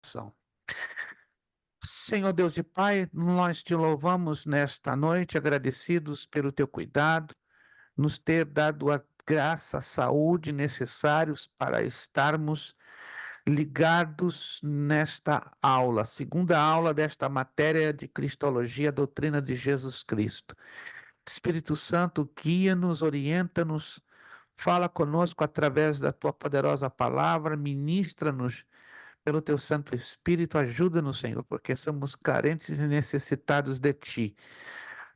São. Senhor Deus e Pai, nós te louvamos nesta noite, agradecidos pelo teu cuidado, nos ter dado a graça, a saúde necessários para estarmos ligados nesta aula, segunda aula desta matéria de Cristologia, doutrina de Jesus Cristo. Espírito Santo, guia-nos, orienta-nos, fala conosco através da tua poderosa palavra, ministra-nos pelo teu Santo Espírito, ajuda-nos, Senhor, porque somos carentes e necessitados de Ti.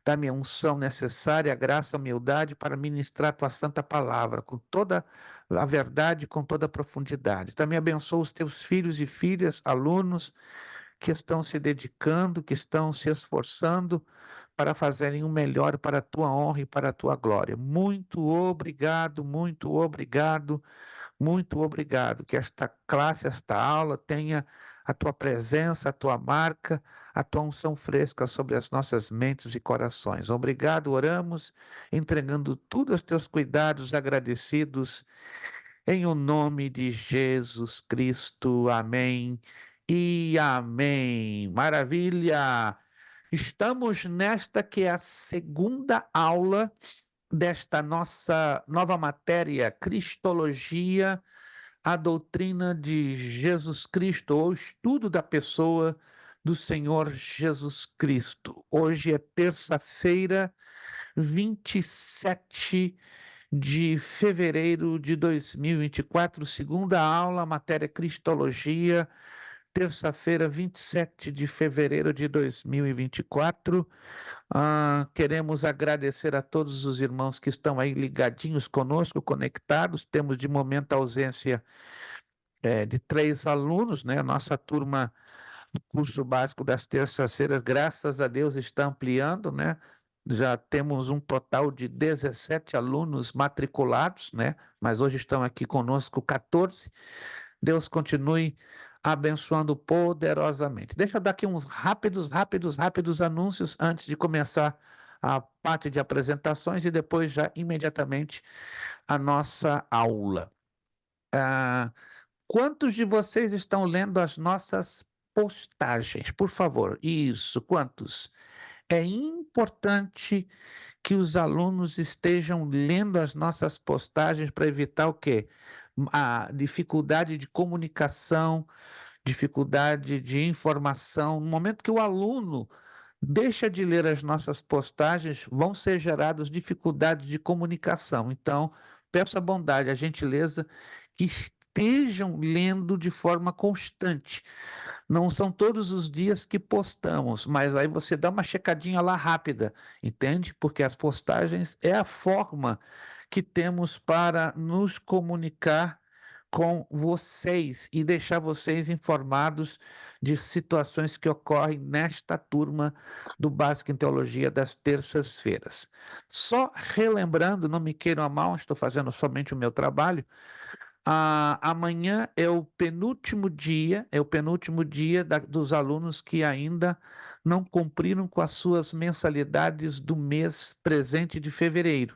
Dá-me a unção necessária, a graça, a humildade para ministrar a Tua Santa Palavra, com toda a verdade, com toda a profundidade. Também abençoa os Teus filhos e filhas, alunos, que estão se dedicando, que estão se esforçando para fazerem o melhor para a Tua honra e para a Tua glória. Muito obrigado, muito obrigado. Muito obrigado. Que esta classe, esta aula tenha a tua presença, a tua marca, a tua unção fresca sobre as nossas mentes e corações. Obrigado, oramos, entregando tudo aos teus cuidados, agradecidos, em o nome de Jesus Cristo. Amém e amém. Maravilha! Estamos nesta que é a segunda aula desta nossa nova matéria, Cristologia, a doutrina de Jesus Cristo, ou estudo da pessoa do Senhor Jesus Cristo. Hoje é terça-feira, 27 de fevereiro de 2024, segunda aula, matéria Cristologia, terça-feira, 27 de fevereiro de 2024. Queremos agradecer a todos os irmãos que estão aí ligadinhos conosco, conectados. Temos de momento a ausência de 3 alunos, né? A nossa turma do curso básico das terças-feiras, graças a Deus, está ampliando, né? Já temos um total de 17 alunos matriculados, né? Mas hoje estão aqui conosco 14. Deus continue abençoando poderosamente. Deixa eu dar aqui uns rápidos anúncios antes de começar a parte de apresentações e depois já imediatamente a nossa aula. Ah, Quantos de vocês estão lendo as nossas postagens? Por favor, isso, quantos? É importante que os alunos estejam lendo as nossas postagens para evitar o quê? A dificuldade de comunicação, dificuldade de informação. No momento que o aluno deixa de ler as nossas postagens, vão ser geradas dificuldades de comunicação. Então, peço a bondade, a gentileza, que estejam lendo de forma constante. Não são todos os dias que postamos, mas aí você dá uma checadinha lá rápida, entende? Porque as postagens é a forma que temos para nos comunicar com vocês e deixar vocês informados de situações que ocorrem nesta turma do Básico em Teologia das terças-feiras. Só relembrando, não me queiram a mal, estou fazendo somente o meu trabalho. Amanhã é o penúltimo dia, dos alunos que ainda não cumpriram com as suas mensalidades do mês presente de fevereiro,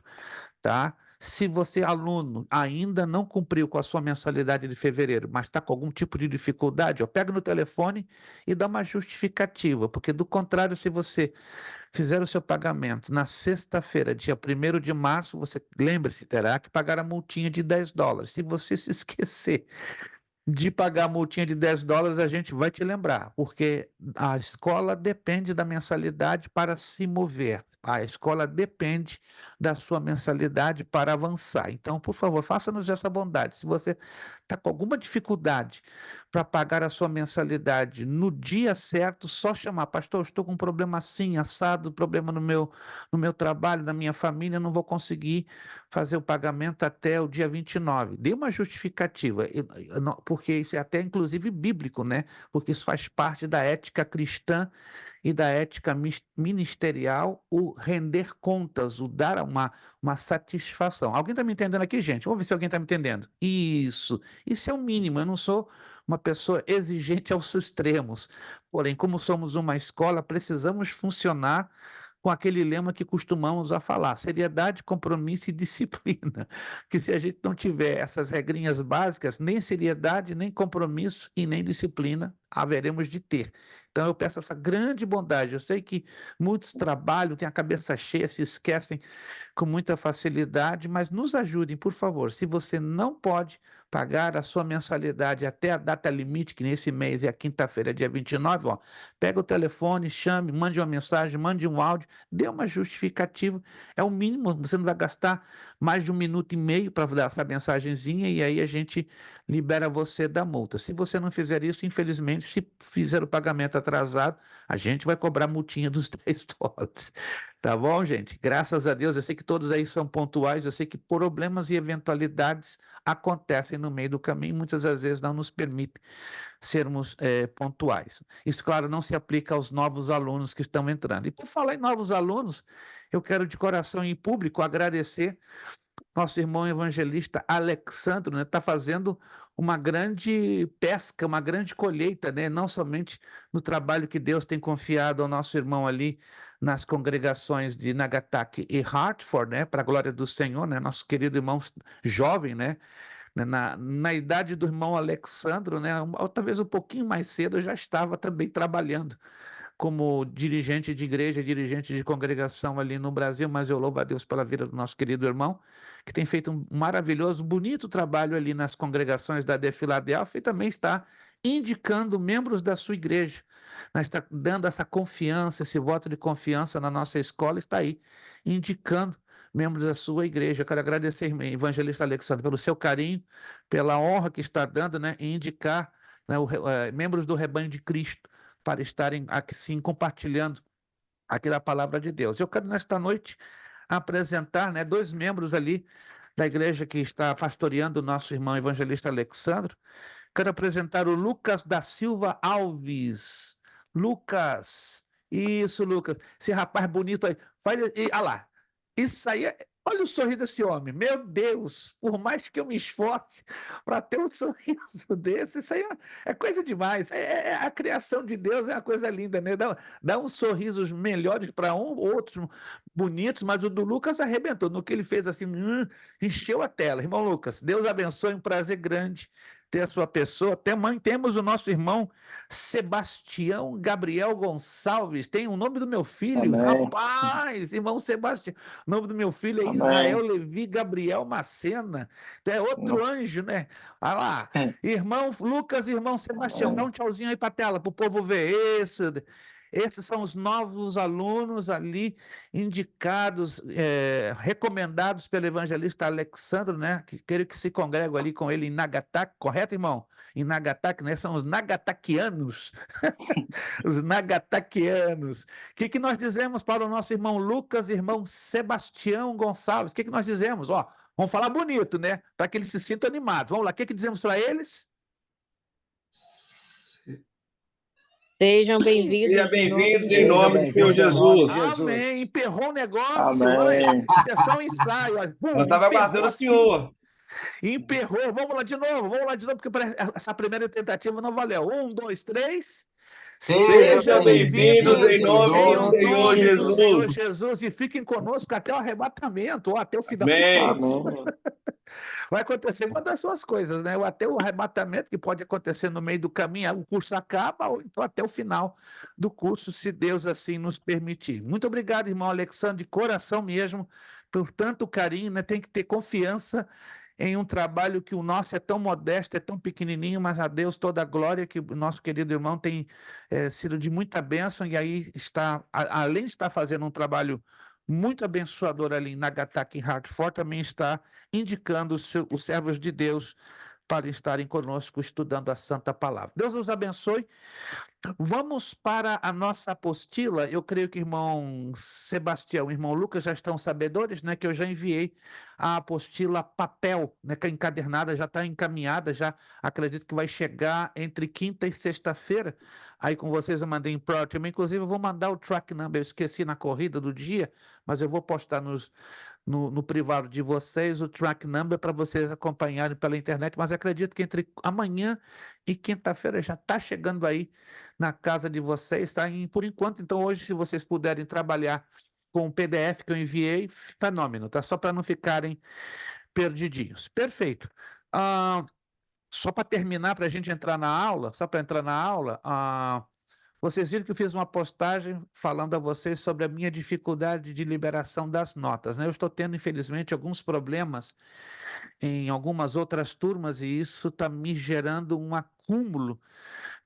tá? Se você, aluno, ainda não cumpriu com a sua mensalidade de fevereiro, mas está com algum tipo de dificuldade, ó, pega no telefone e dá uma justificativa, porque do contrário, se você fizer o seu pagamento na sexta-feira, dia 1º de março, você, lembre-se, terá que pagar a multinha de $10. Se você se esquecer de pagar a multinha de $10, a gente vai te lembrar, porque a escola depende da mensalidade para se mover. A escola depende da sua mensalidade para avançar. Então, por favor, faça-nos essa bondade. Se você está com alguma dificuldade para pagar a sua mensalidade no dia certo, só chamar, pastor, eu estou com um problema assim, assado, problema no meu trabalho, na minha família, não vou conseguir fazer o pagamento até o dia 29. Dê uma justificativa, porque isso é até inclusive bíblico, né? Porque isso faz parte da ética cristã e da ética ministerial, o render contas, o dar uma satisfação. Alguém está me entendendo aqui, gente? Vamos ver se alguém está me entendendo. Isso é o mínimo. Eu não sou uma pessoa exigente aos extremos. Porém, como somos uma escola, precisamos funcionar com aquele lema que costumamos a falar: seriedade, compromisso e disciplina. Que se a gente não tiver essas regrinhas básicas, nem seriedade, nem compromisso e nem disciplina haveremos de ter. Então eu peço essa grande bondade. Eu sei que muitos trabalham, têm a cabeça cheia, se esquecem com muita facilidade, mas nos ajudem, por favor. Se você não pode pagar a sua mensalidade até a data limite, que nesse mês é a quinta-feira, dia 29, ó, pega o telefone, chame, mande uma mensagem, mande um áudio, dê uma justificativa. É o mínimo, você não vai gastar mais de 1 minuto e meio para dar essa mensagenzinha e aí a gente libera você da multa. Se você não fizer isso, infelizmente, se fizer o pagamento atrasado, a gente vai cobrar multinha dos $10. Tá bom, gente? Graças a Deus, eu sei que todos aí são pontuais, eu sei que problemas e eventualidades acontecem no meio do caminho, muitas das vezes não nos permitem sermos pontuais. Isso, claro, não se aplica aos novos alunos que estão entrando. E por falar em novos alunos, eu quero de coração e em público agradecer nosso irmão evangelista Alexandro, né, está fazendo uma grande pesca, uma grande colheita, né, não somente no trabalho que Deus tem confiado ao nosso irmão ali nas congregações de Nagataki e Hartford, né, para a glória do Senhor, né, nosso querido irmão jovem, né, na idade do irmão Alexandro, né, ou talvez um pouquinho mais cedo, eu já estava também trabalhando como dirigente de igreja, dirigente de congregação ali no Brasil, mas eu louvo a Deus pela vida do nosso querido irmão, que tem feito um maravilhoso, bonito trabalho ali nas congregações da De Filadélfia e também está indicando membros da sua igreja, está dando essa confiança, esse voto de confiança na nossa escola, está aí indicando membros da sua igreja. Eu quero agradecer, evangelista Alexandre, pelo seu carinho, pela honra que está dando, né, em indicar, né, membros do rebanho de Cristo para estarem assim compartilhando aqui da palavra de Deus. Eu quero nesta noite apresentar, né, dois membros ali da igreja que está pastoreando o nosso irmão evangelista Alexandro. Quero apresentar o Lucas da Silva Alves. Lucas, isso, Lucas, esse rapaz bonito aí. Olha lá, isso aí, olha o sorriso desse homem. Meu Deus, por mais que eu me esforce para ter um sorriso desse, isso aí é coisa demais. A criação de Deus é uma coisa linda, né? Dá uns sorrisos melhores para outros bonitos, mas o do Lucas arrebentou. No que ele fez assim, encheu a tela. Irmão Lucas, Deus abençoe, um prazer grande ter a sua pessoa. Temos o nosso irmão Sebastião Gabriel Gonçalves. Tem o nome do meu filho, Amém. rapaz, irmão Sebastião. O nome do meu filho é Israel Amém. Levi Gabriel Macena. Então é outro anjo, né? Olha lá. Irmão Lucas, irmão Sebastião, dá um tchauzinho aí para a tela, para o povo ver. Esses são os novos alunos ali indicados, recomendados pelo evangelista Alexandro, né? Que quero que se congregam ali com ele em Nagataki, correto, irmão? Em Nagataki, né? São os nagataquianos. Os nagataquianos. O que nós dizemos para o nosso irmão Lucas, irmão Sebastião Gonçalves? O que nós dizemos? Ó, vamos falar bonito, né? Para que eles se sintam animados. Vamos lá, o que dizemos para eles? Sejam bem-vindos Seja em nome bem-vindo de em Seja nome do Jesus. Senhor bem-vindo em nome de Jesus. Jesus. Amém. Emperrou o negócio. Amém. Isso é só um ensaio. Ó. Nós estávamos Emperrou aguardando o assim. Senhor. Emperrou. Vamos lá de novo, porque essa primeira tentativa não valeu. 1, 2, 3. Sejam bem-vindos em nome em do o Senhor nome do Senhor Jesus. Jesus e fiquem conosco até o arrebatamento ou até o final do Amém. curso. Amém. Vai acontecer uma das suas coisas, né? Ou até o arrebatamento, que pode acontecer no meio do caminho, o curso acaba, ou então até o final do curso, se Deus assim nos permitir. Muito obrigado, irmão Alexandre, de coração mesmo, por tanto carinho, né? Tem que ter confiança em um trabalho que o nosso é tão modesto, é tão pequenininho, mas a Deus toda a glória, que o nosso querido irmão tem sido de muita bênção, e aí está, além de estar fazendo um trabalho muito abençoador ali em Nagataki e Hartford, também está indicando os servos de Deus para estarem conosco estudando a Santa Palavra. Deus nos abençoe. Vamos para a nossa apostila. Eu creio que o irmão Sebastião e o irmão Lucas já estão sabedores, né? Que eu já enviei a apostila papel, né? Que é encadernada, já está encaminhada, já acredito que vai chegar entre quinta e sexta-feira. Aí com vocês eu mandei em próximo. Inclusive, eu vou mandar o track number. Eu esqueci na corrida do dia, mas eu vou postar no privado de vocês o track number para vocês acompanharem pela internet. Mas acredito que entre amanhã e quinta-feira já está chegando aí na casa de vocês, tá? Por enquanto, então, hoje, se vocês puderem trabalhar com o PDF que eu enviei, fenômeno, tá? Só para não ficarem perdidinhos. Perfeito. Só para terminar, para a gente entrar na aula, vocês viram que eu fiz uma postagem falando a vocês sobre a minha dificuldade de liberação das notas, né? Eu estou tendo, infelizmente, alguns problemas em algumas outras turmas e isso está me gerando um acúmulo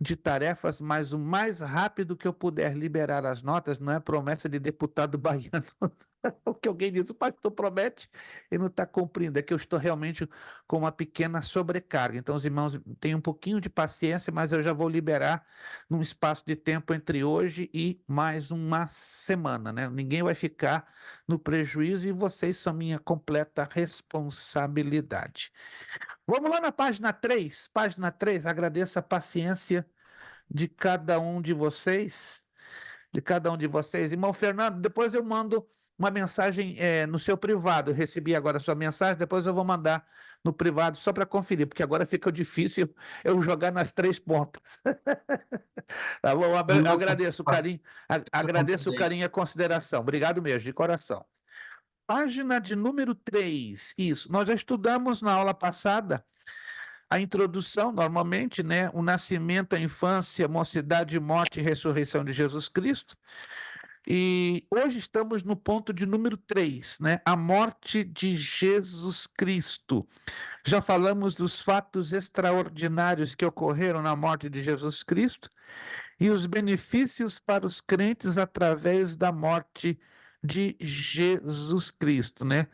de tarefas, mas o mais rápido que eu puder liberar as notas, não é promessa de deputado baiano, o que alguém diz, o pastor promete e não está cumprindo, é que eu estou realmente com uma pequena sobrecarga. Então, os irmãos têm um pouquinho de paciência, mas eu já vou liberar num espaço de tempo entre hoje e mais uma semana, né? Ninguém vai ficar no prejuízo e vocês são minha completa responsabilidade. Vamos lá na página 3. Página 3, agradeço a paciência de cada um de vocês. Irmão Fernando, depois eu mando uma mensagem no seu privado. Eu recebi agora a sua mensagem, depois eu vou mandar no privado só para conferir, porque agora fica difícil eu jogar nas 3 pontas. Tá bom? Eu agradeço o carinho, agradeço o carinho e a consideração. Obrigado mesmo, de coração. Página de número 3, isso. Nós já estudamos na aula passada a introdução, normalmente, né? O nascimento, a infância, mocidade, morte e ressurreição de Jesus Cristo. E hoje estamos no ponto de número 3, né? A morte de Jesus Cristo. Já falamos dos fatos extraordinários que ocorreram na morte de Jesus Cristo e os benefícios para os crentes através da morte de Jesus Cristo, né?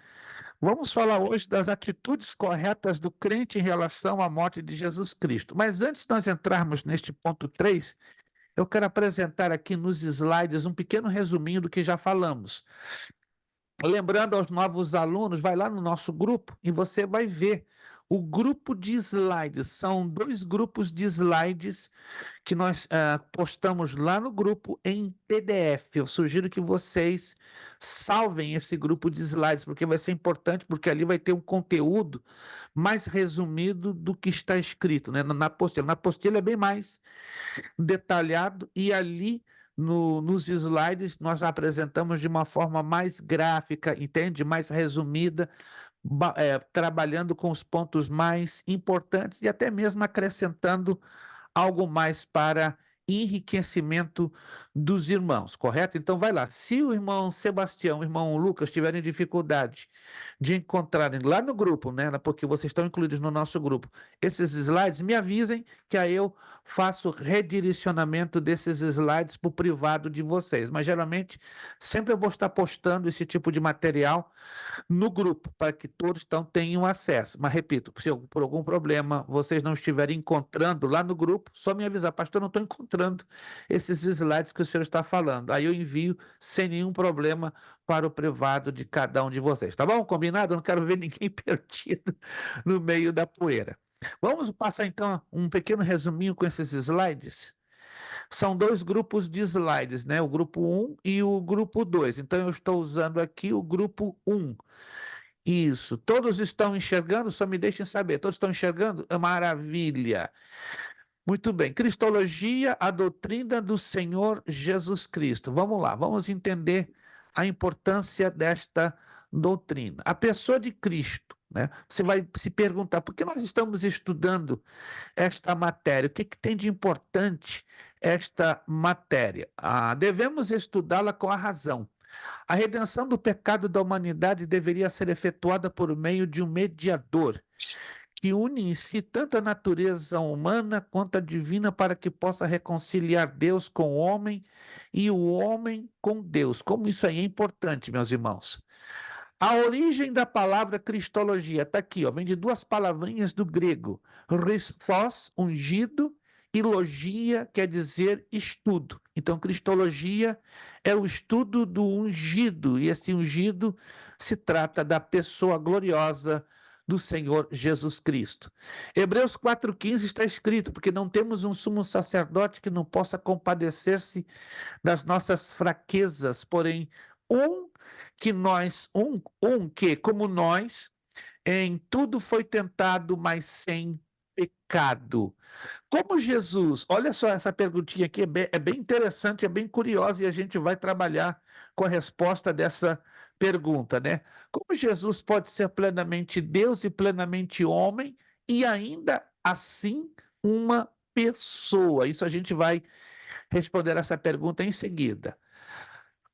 Vamos falar hoje das atitudes corretas do crente em relação à morte de Jesus Cristo. Mas antes de nós entrarmos neste ponto 3, eu quero apresentar aqui nos slides um pequeno resuminho do que já falamos. Lembrando aos novos alunos, vai lá no nosso grupo e você vai ver o grupo de slides. São 2 grupos de slides que nós postamos lá no grupo em PDF. Eu sugiro que vocês salvem esse grupo de slides, porque vai ser importante, porque ali vai ter um conteúdo mais resumido do que está escrito, né, na apostila. Na apostila é bem mais detalhado e ali nos slides nós apresentamos de uma forma mais gráfica, entende? Mais resumida, trabalhando com os pontos mais importantes e até mesmo acrescentando algo mais para enriquecimento dos irmãos, correto? Então vai lá. Se o irmão Sebastião, o irmão Lucas tiverem dificuldade de encontrarem lá no grupo, né, porque vocês estão incluídos no nosso grupo, esses slides, me avisem que aí eu faço redirecionamento desses slides para o privado de vocês. Mas geralmente sempre eu vou estar postando esse tipo de material no grupo, para que todos tenham acesso. Mas, repito, se por algum problema vocês não estiverem encontrando lá no grupo, só me avisar, pastor, eu não estou encontrando esses slides que o senhor está falando. Aí eu envio sem nenhum problema para o privado de cada um de vocês. Tá bom? Combinado? Eu não quero ver ninguém perdido no meio da poeira. Vamos passar, então, um pequeno resuminho com esses slides? São 2 grupos de slides, né? O grupo 1 e o grupo 2. Então, eu estou usando aqui o grupo 1. Isso. Todos estão enxergando? Só me deixem saber. Todos estão enxergando? Maravilha. Muito bem. Cristologia, a doutrina do Senhor Jesus Cristo. Vamos lá, vamos entender a importância desta doutrina. A pessoa de Cristo, né? Você vai se perguntar, por que nós estamos estudando esta matéria? O que tem de importante esta matéria? Devemos estudá-la com a razão. A redenção do pecado da humanidade deveria ser efetuada por meio de um mediador que une em si tanto a natureza humana quanto a divina para que possa reconciliar Deus com o homem e o homem com Deus. Como isso aí é importante, meus irmãos. A origem da palavra cristologia está aqui, ó, vem de 2 palavrinhas do grego, Christos, ungido, e logia quer dizer estudo. Então, cristologia é o estudo do ungido, e esse ungido se trata da pessoa gloriosa do Senhor Jesus Cristo. Hebreus 4,15 está escrito, porque não temos um sumo sacerdote que não possa compadecer-se das nossas fraquezas, porém, que, como nós, em tudo foi tentado, mas sem pecado. Como Jesus, olha só, essa perguntinha aqui é bem interessante, é bem curiosa e a gente vai trabalhar com a resposta dessa pergunta, né? Como Jesus pode ser plenamente Deus e plenamente homem e ainda assim uma pessoa? Isso a gente vai responder essa pergunta em seguida.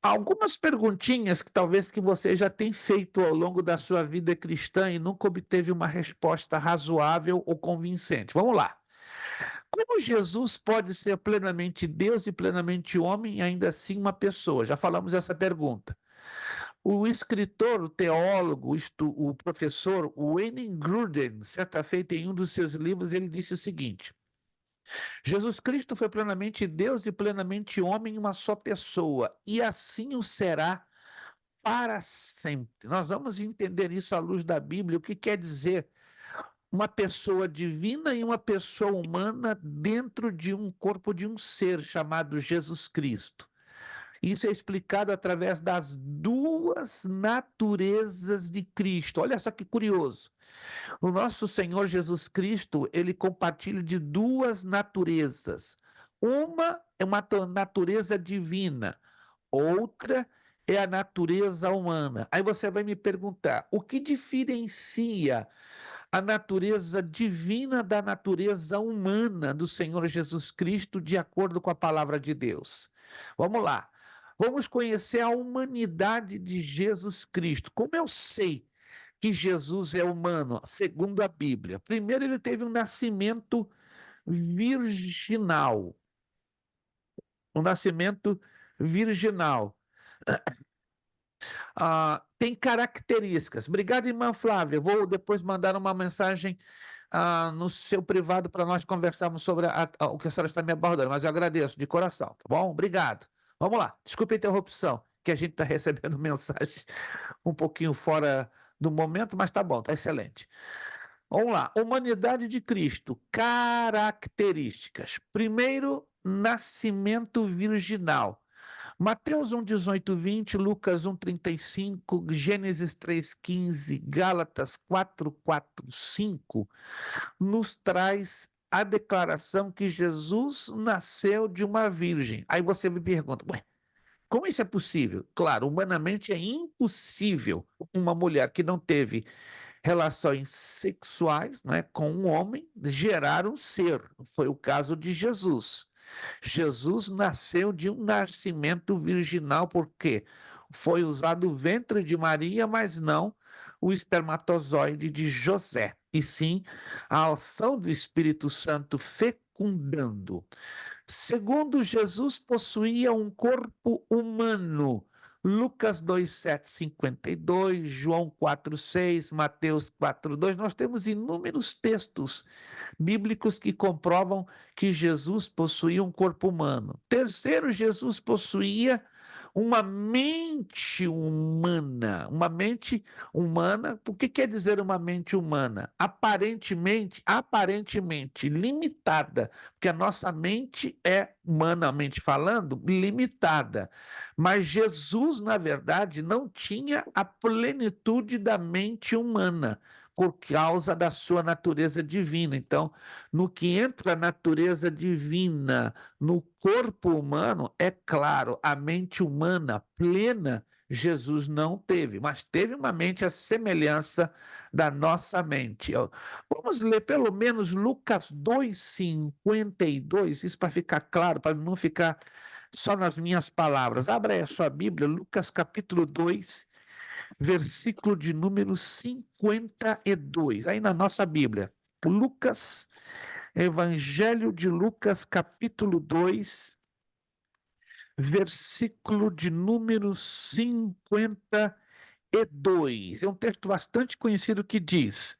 Algumas perguntinhas que talvez que você já tenha feito ao longo da sua vida cristã e nunca obteve uma resposta razoável ou convincente. Vamos lá. Como Jesus pode ser plenamente Deus e plenamente homem e ainda assim uma pessoa? Já falamos essa pergunta. O escritor, o teólogo, o professor Wayne Grudem, certa feita em um dos seus livros, ele disse o seguinte: Jesus Cristo foi plenamente Deus e plenamente homem em uma só pessoa, e assim o será para sempre. Nós vamos entender isso à luz da Bíblia, o que quer dizer uma pessoa divina e uma pessoa humana dentro de um corpo de um ser chamado Jesus Cristo. Isso é explicado através das duas naturezas de Cristo. Olha só que curioso. O nosso Senhor Jesus Cristo, ele compartilha de duas naturezas. Uma é uma natureza divina, outra é a natureza humana. Aí você vai me perguntar, o que diferencia a natureza divina da natureza humana do Senhor Jesus Cristo, de acordo com a palavra de Deus? Vamos lá. Vamos conhecer a humanidade de Jesus Cristo. Como eu sei que Jesus é humano, segundo a Bíblia? Primeiro, ele teve um nascimento virginal. Um nascimento virginal. Tem características. Obrigado, irmã Flávia. Vou depois mandar uma mensagem no seu privado para nós conversarmos sobre o que a senhora está me abordando, mas eu agradeço de coração, tá bom? Obrigado. Vamos lá. Desculpe a interrupção, que a gente está recebendo mensagem um pouquinho fora do momento, mas tá bom, tá excelente. Vamos lá. Humanidade de Cristo. Características. Primeiro, nascimento virginal. Mateus 1, 18, 20, Lucas 1, 35, Gênesis 3, 15, Gálatas 4, 4, 5, nos traz a declaração que Jesus nasceu de uma virgem. Aí você me pergunta, ué, como isso é possível? Claro, humanamente é impossível uma mulher que não teve relações sexuais, né, com um homem gerar um ser. Foi o caso de Jesus. Jesus nasceu de um nascimento virginal, porque foi usado o ventre de Maria, mas não o espermatozoide de José, e sim a ação do Espírito Santo fecundando. Segundo, Jesus possuía um corpo humano. Lucas 2:7, 52, João 4:6, Mateus 4:2. Nós temos inúmeros textos bíblicos que comprovam que Jesus possuía um corpo humano. Terceiro, Jesus possuía uma mente humana. Uma mente humana, o que quer dizer uma mente humana? Aparentemente limitada, porque a nossa mente é, humanamente falando, limitada. Mas Jesus, na verdade, não tinha a plenitude da mente humana, por causa da sua natureza divina. Então, no que entra a natureza divina no corpo humano, é claro, a mente humana plena Jesus não teve, mas teve uma mente à semelhança da nossa mente. Vamos ler pelo menos Lucas 2:52, isso para ficar claro, para não ficar só nas minhas palavras. Abra aí a sua Bíblia, Lucas capítulo 2, versículo de número 52, aí na nossa Bíblia. Lucas, Evangelho de Lucas, capítulo 2, versículo de número 52. É um texto bastante conhecido que diz: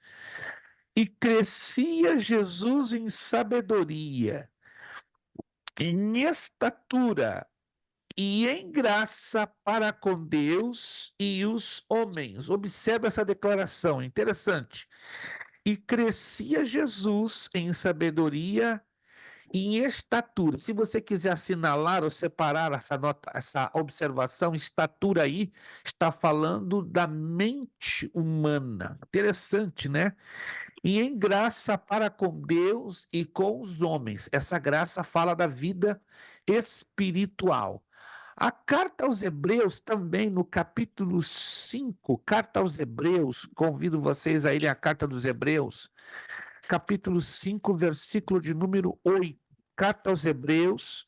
E crescia Jesus em sabedoria, em estatura e em graça para com Deus e os homens. Observe essa declaração, interessante. E crescia Jesus em sabedoria e em estatura. Se você quiser assinalar ou separar essa nota, essa observação, estatura aí está falando da mente humana. Interessante, né? e em graça para com Deus e com os homens. Essa graça fala da vida espiritual. A carta aos Hebreus também, no capítulo 5, carta aos Hebreus, convido vocês a irem à carta dos Hebreus, capítulo 5, versículo de número 8. Carta aos Hebreus,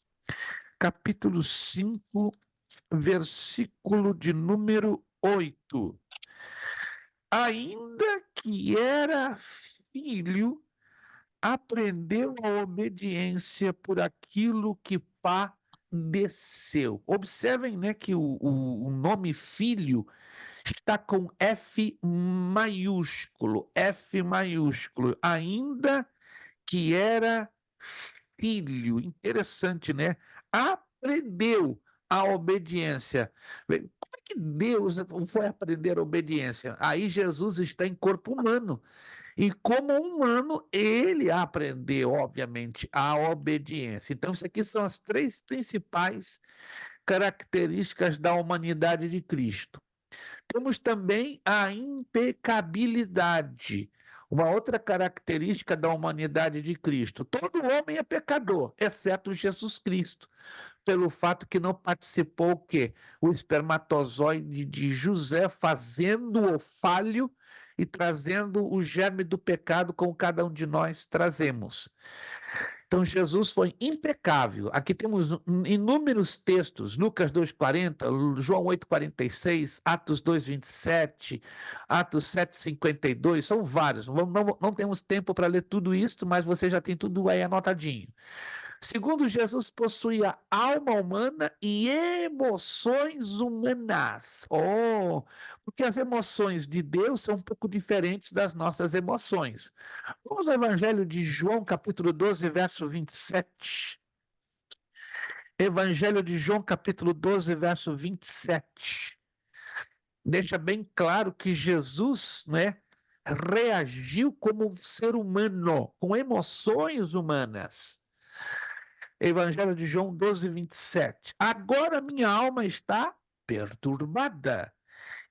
capítulo 5, versículo de número 8. Ainda que era filho, aprendeu a obediência por aquilo que padeceu. Observem, né, que o nome filho está com F maiúsculo, F maiúsculo, ainda que era filho. Interessante, né? Aprendeu a obediência. Como é que Deus foi aprender a obediência? Aí Jesus está em corpo humano. E como humano, ele aprendeu, obviamente, a obediência. Então, isso aqui são as três principais características da humanidade de Cristo. Temos também a impecabilidade, uma outra característica da humanidade de Cristo. Todo homem é pecador, exceto Jesus Cristo, pelo fato que não participou o quê? O espermatozoide de José fazendo o falho e trazendo o germe do pecado como cada um de nós trazemos. Então, Jesus foi impecável. Aqui temos inúmeros textos, Lucas 2,40, João 8,46, Atos 2,27, Atos 7,52, são vários. Não temos tempo para ler tudo isso, mas você já tem tudo aí anotadinho. Segundo, Jesus possuía alma humana e emoções humanas. Oh, porque as emoções de Deus são um pouco diferentes das nossas emoções. Vamos no Evangelho de João, capítulo 12, verso 27. Evangelho de João, capítulo 12, verso 27. Deixa bem claro que Jesus, né, reagiu como um ser humano, com emoções humanas. Evangelho de João 12, 27. Agora minha alma está perturbada.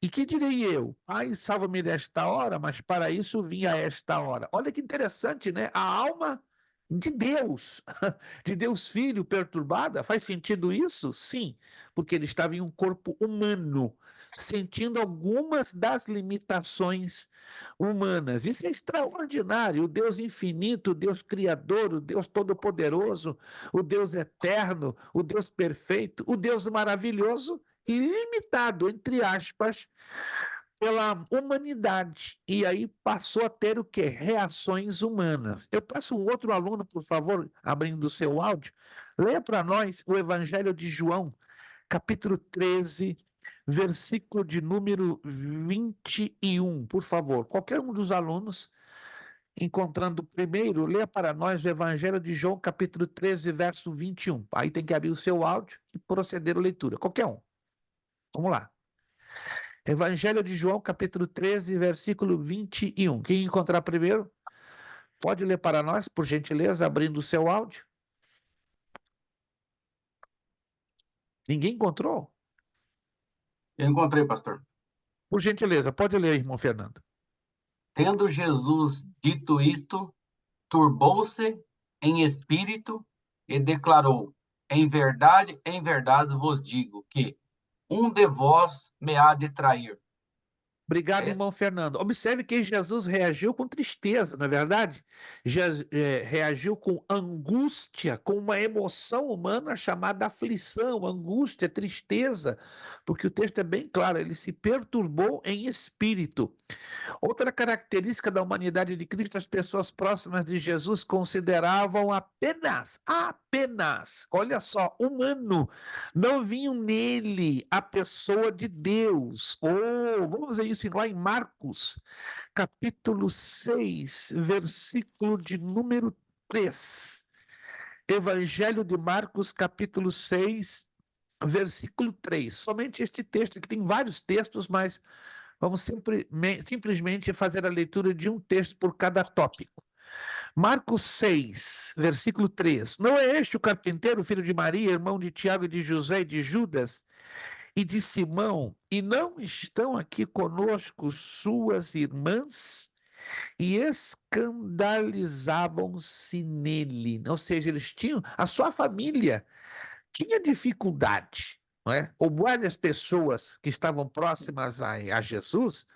E que direi eu? Pai, salva-me desta hora, mas para isso vim a esta hora. Olha que interessante, né? A alma de Deus Filho perturbada. Faz sentido isso? Sim, porque ele estava em um corpo humano, sentindo algumas das limitações humanas. Isso é extraordinário. O Deus infinito, o Deus criador, o Deus todo-poderoso, o Deus eterno, o Deus perfeito, o Deus maravilhoso e limitado, entre aspas, pela humanidade. E aí passou a ter o quê? Reações humanas. Eu peço um outro aluno, por favor, abrindo o seu áudio, leia para nós o Evangelho de João, capítulo 13, versículo de número 21, por favor. Qualquer um dos alunos, encontrando o primeiro, leia para nós o Evangelho de João, capítulo 13, verso 21. Aí tem que abrir o seu áudio e proceder a leitura. Qualquer um. Vamos lá. Evangelho de João, capítulo 13, versículo 21. Quem encontrar primeiro, pode ler para nós, por gentileza, abrindo o seu áudio. Ninguém encontrou? Eu encontrei, pastor. Por gentileza, pode ler, irmão Fernando. Tendo Jesus dito isto, turbou-se em espírito e declarou: em verdade vos digo que um de vós me há de trair. Obrigado, irmão Fernando. Observe que Jesus reagiu com tristeza, não é verdade? Reagiu com angústia, com uma emoção humana chamada aflição, angústia, tristeza, porque o texto é bem claro, ele se perturbou em espírito. Outra característica da humanidade de Cristo, as pessoas próximas de Jesus consideravam apenas, olha só, humano. Não viam nele a pessoa de Deus. Vamos ver isso lá em Marcos, capítulo 6, versículo de número 3. Evangelho de Marcos, capítulo 6, versículo 3. Somente este texto, aqui tem vários textos, mas vamos simplesmente fazer a leitura de um texto por cada tópico. Marcos 6, versículo 3. Não é este o carpinteiro, filho de Maria, irmão de Tiago, e de José e de Judas e de Simão? E não estão aqui conosco suas irmãs? e escandalizavam-se nele. Ou seja, eles tinham, a sua família tinha dificuldade, não é? Ou várias pessoas que estavam próximas a Jesus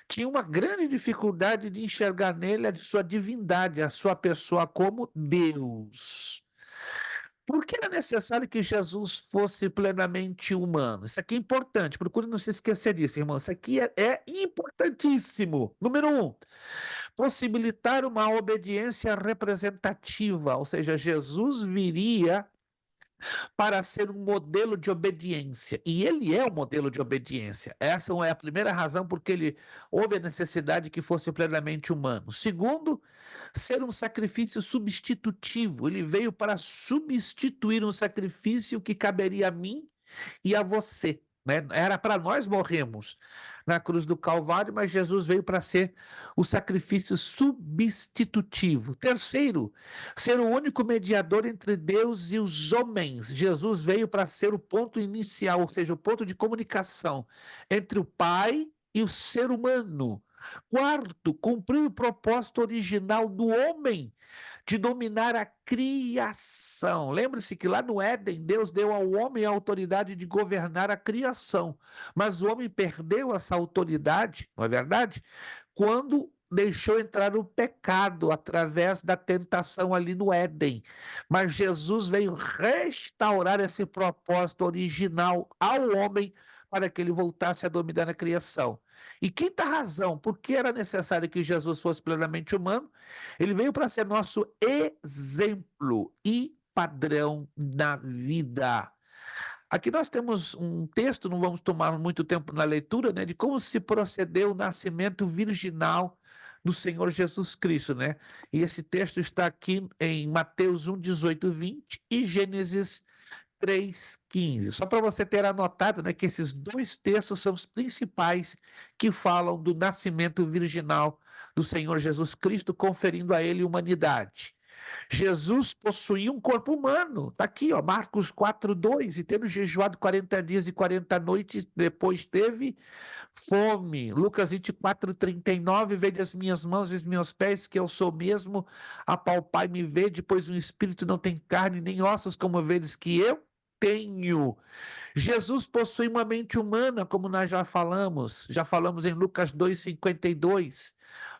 tinham uma grande dificuldade de enxergar nele a sua divindade, a sua pessoa como Deus. Por que era necessário que Jesus fosse plenamente humano? Isso aqui é importante, procure não se esquecer disso, irmão. Isso aqui é importantíssimo. Número 1, possibilitar uma obediência representativa, ou seja, Jesus viria para ser um modelo de obediência. E ele é um modelo de obediência. Essa é a primeira razão porque ele houve a necessidade que fosse plenamente humano. Segundo, ser um sacrifício substitutivo. Ele veio para substituir um sacrifício que caberia a mim e a você. Né? Era para nós morrermos na cruz do Calvário, mas Jesus veio para ser o sacrifício substitutivo. Terceiro, ser o único mediador entre Deus e os homens. Jesus veio para ser o ponto inicial, ou seja, o ponto de comunicação entre o Pai e o ser humano. Quarto, cumprir o propósito original do homem de dominar a criação. Lembre-se que lá no Éden, Deus deu ao homem a autoridade de governar a criação, mas o homem perdeu essa autoridade, não é verdade? Quando deixou entrar o pecado através da tentação ali no Éden. Mas Jesus veio restaurar esse propósito original ao homem para que ele voltasse a dominar a criação. E quinta razão, por que era necessário que Jesus fosse plenamente humano? Ele veio para ser nosso exemplo e padrão na vida. Aqui nós temos um texto, não vamos tomar muito tempo na leitura, né, de como se procedeu o nascimento virginal do Senhor Jesus Cristo, né? E esse texto está aqui em Mateus 1, 18, 20 e Gênesis 3:15. Só para você ter anotado, né, que esses dois textos são os principais que falam do nascimento virginal do Senhor Jesus Cristo, conferindo a ele humanidade. Jesus possuía um corpo humano. Está aqui, ó, Marcos 4:2. E tendo jejuado 40 dias e 40 noites, depois teve fome. Lucas 24:39. Vede as minhas mãos e os meus pés, que eu sou mesmo. Apalpai-me e vede, pois o espírito não tem carne nem ossos, como vedes que eu tenho. Jesus possui uma mente humana, como nós já falamos em Lucas 2:52,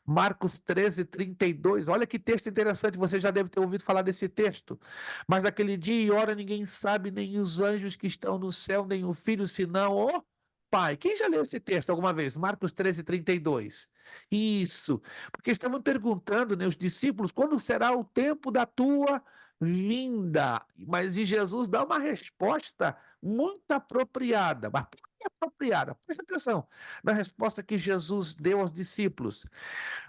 Marcos 13:32. Olha que texto interessante, você já deve ter ouvido falar desse texto. Mas naquele dia e hora ninguém sabe, nem os anjos que estão no céu, nem o Filho, senão o Pai. Quem já leu esse texto alguma vez? Marcos 13:32. Isso, porque estavam perguntando, né, os discípulos, quando será o tempo da tua vinda? Mas e Jesus dá uma resposta muito apropriada. Mas por que apropriada? Presta atenção na resposta que Jesus deu aos discípulos.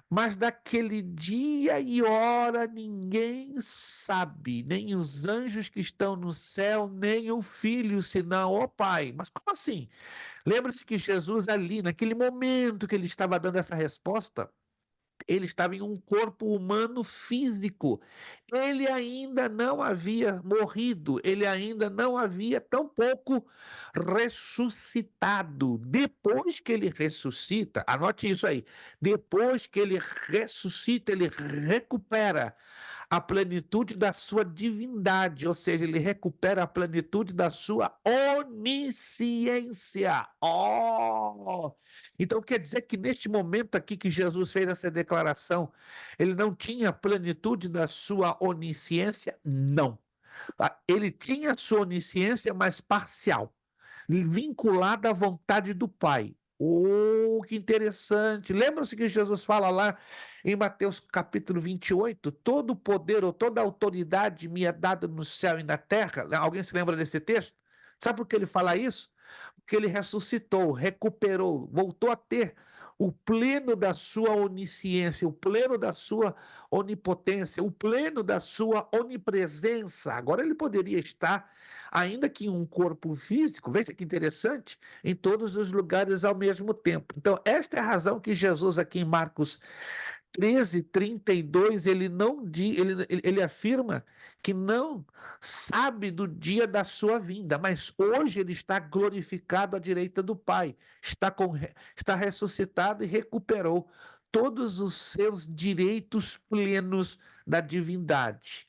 Mas daquele dia e hora ninguém sabe, nem os anjos que estão no céu, nem o Filho, senão o Pai. Mas como assim? Lembre-se que Jesus ali, naquele momento que ele estava dando essa resposta, ele estava em um corpo humano físico. Ele ainda não havia morrido, ele ainda não havia tampouco ressuscitado. Depois que ele ressuscita, anote isso aí, depois que ele ressuscita, ele recupera a plenitude da sua divindade, ou seja, ele recupera a plenitude da sua onisciência. Oh! Então quer dizer que neste momento aqui que Jesus fez essa declaração, ele não tinha a plenitude da sua onisciência? Não. Ele tinha a sua onisciência, mas parcial, vinculada à vontade do Pai. Oh, que interessante! Lembra-se que Jesus fala lá em Mateus capítulo 28, todo o poder ou toda a autoridade me é dada no céu e na terra? Alguém se lembra desse texto? Sabe por que ele fala isso? Porque ele ressuscitou, recuperou, voltou a ter o pleno da sua onisciência, o pleno da sua onipotência, o pleno da sua onipresença. Agora ele poderia estar, ainda que em um corpo físico, veja que interessante, em todos os lugares ao mesmo tempo. Então, esta é a razão que Jesus, aqui em Marcos 13:32, ele afirma que não sabe do dia da sua vinda, mas hoje ele está glorificado à direita do Pai, está ressuscitado e recuperou todos os seus direitos plenos da divindade.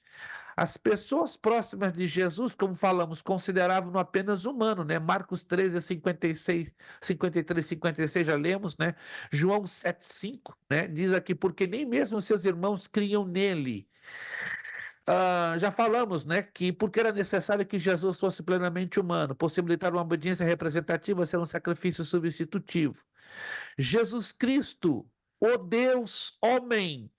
As pessoas próximas de Jesus, como falamos, consideravam-no apenas humano, né? Marcos 13, 56, 53, 56, já lemos, né? João 7,5, né? Diz aqui, porque nem mesmo seus irmãos criam nele. Já falamos, né, que porque era necessário que Jesus fosse plenamente humano, possibilitar uma obediência representativa ser um sacrifício substitutivo. Jesus Cristo, o Deus homem,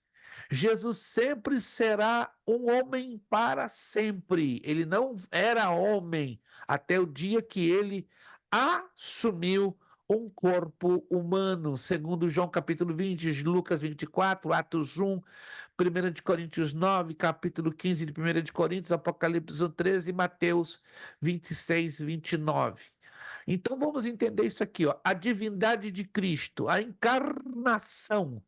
Jesus sempre será um homem para sempre. Ele não era homem até o dia que ele assumiu um corpo humano, segundo João capítulo 20, Lucas 24, Atos 1, 1 de Coríntios 9, capítulo 15 de 1 de Coríntios, Apocalipse 13 e Mateus 26, 29. Então vamos entender isso aqui, ó. A divindade de Cristo, a encarnação,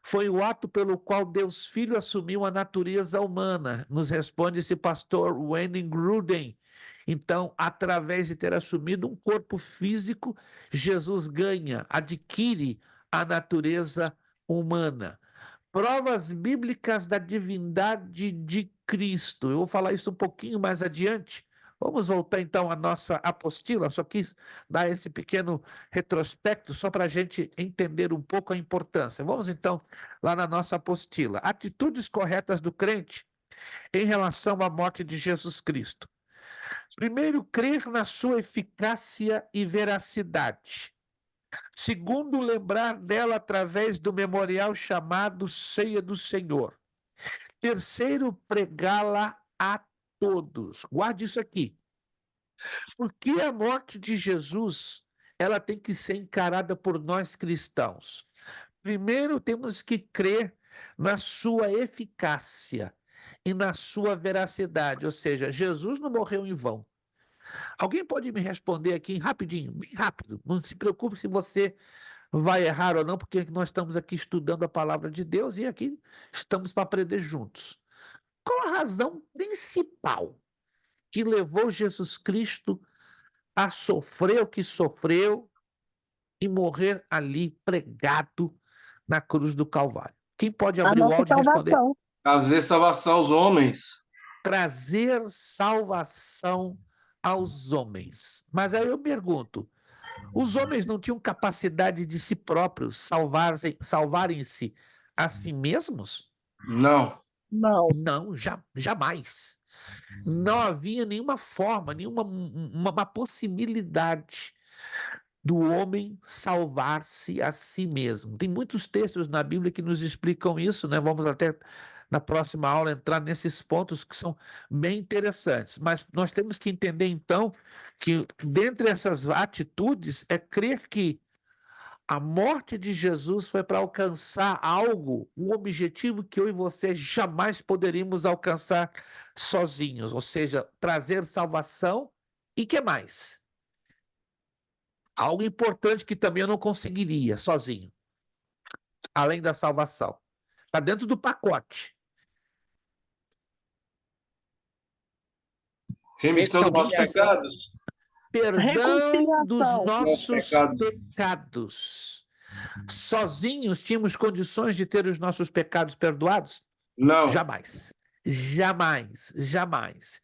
foi o ato pelo qual Deus Filho assumiu a natureza humana, nos responde esse pastor Wayne Gruden. Então, através de ter assumido um corpo físico, Jesus ganha, adquire a natureza humana. Provas bíblicas da divindade de Cristo. Eu vou falar isso um pouquinho mais adiante. Vamos voltar então à nossa apostila. Só quis dar esse pequeno retrospecto só para a gente entender um pouco a importância. Vamos então lá na nossa apostila. Atitudes corretas do crente em relação à morte de Jesus Cristo. Primeiro, crer na sua eficácia e veracidade. Segundo, lembrar dela através do memorial chamado Ceia do Senhor. Terceiro, pregá-la a todos. Guarde isso aqui. Porque a morte de Jesus, ela tem que ser encarada por nós cristãos. Primeiro, temos que crer na sua eficácia e na sua veracidade, ou seja, Jesus não morreu em vão. Alguém pode me responder aqui rapidinho, bem rápido. Não se preocupe se você vai errar ou não, porque nós estamos aqui estudando a palavra de Deus e aqui estamos para aprender juntos. Qual a razão principal que levou Jesus Cristo a sofrer o que sofreu e morrer ali pregado na cruz do Calvário? Quem pode A abrir o nossa áudio e responder? salvação. Trazer salvação aos homens. Trazer salvação aos homens. Mas aí eu pergunto, os homens não tinham capacidade de si próprios salvarem-se a si mesmos? Não. Não. Não, jamais. Não havia nenhuma forma, nenhuma uma possibilidade do homem salvar-se a si mesmo. Tem muitos textos na Bíblia que nos explicam isso, né? Vamos até na próxima aula entrar nesses pontos que são bem interessantes. Mas nós temos que entender então que dentre essas atitudes é crer que a morte de Jesus foi para alcançar algo, um objetivo que eu e você jamais poderíamos alcançar sozinhos, ou seja, trazer salvação e que mais? Algo importante que também eu não conseguiria sozinho, além da salvação. Está dentro do pacote. Remissão dos nossos pecados. Perdão dos Reconciliação. nossos pecados. Sozinhos tínhamos condições de ter os nossos pecados perdoados? Não. Jamais. Jamais, jamais.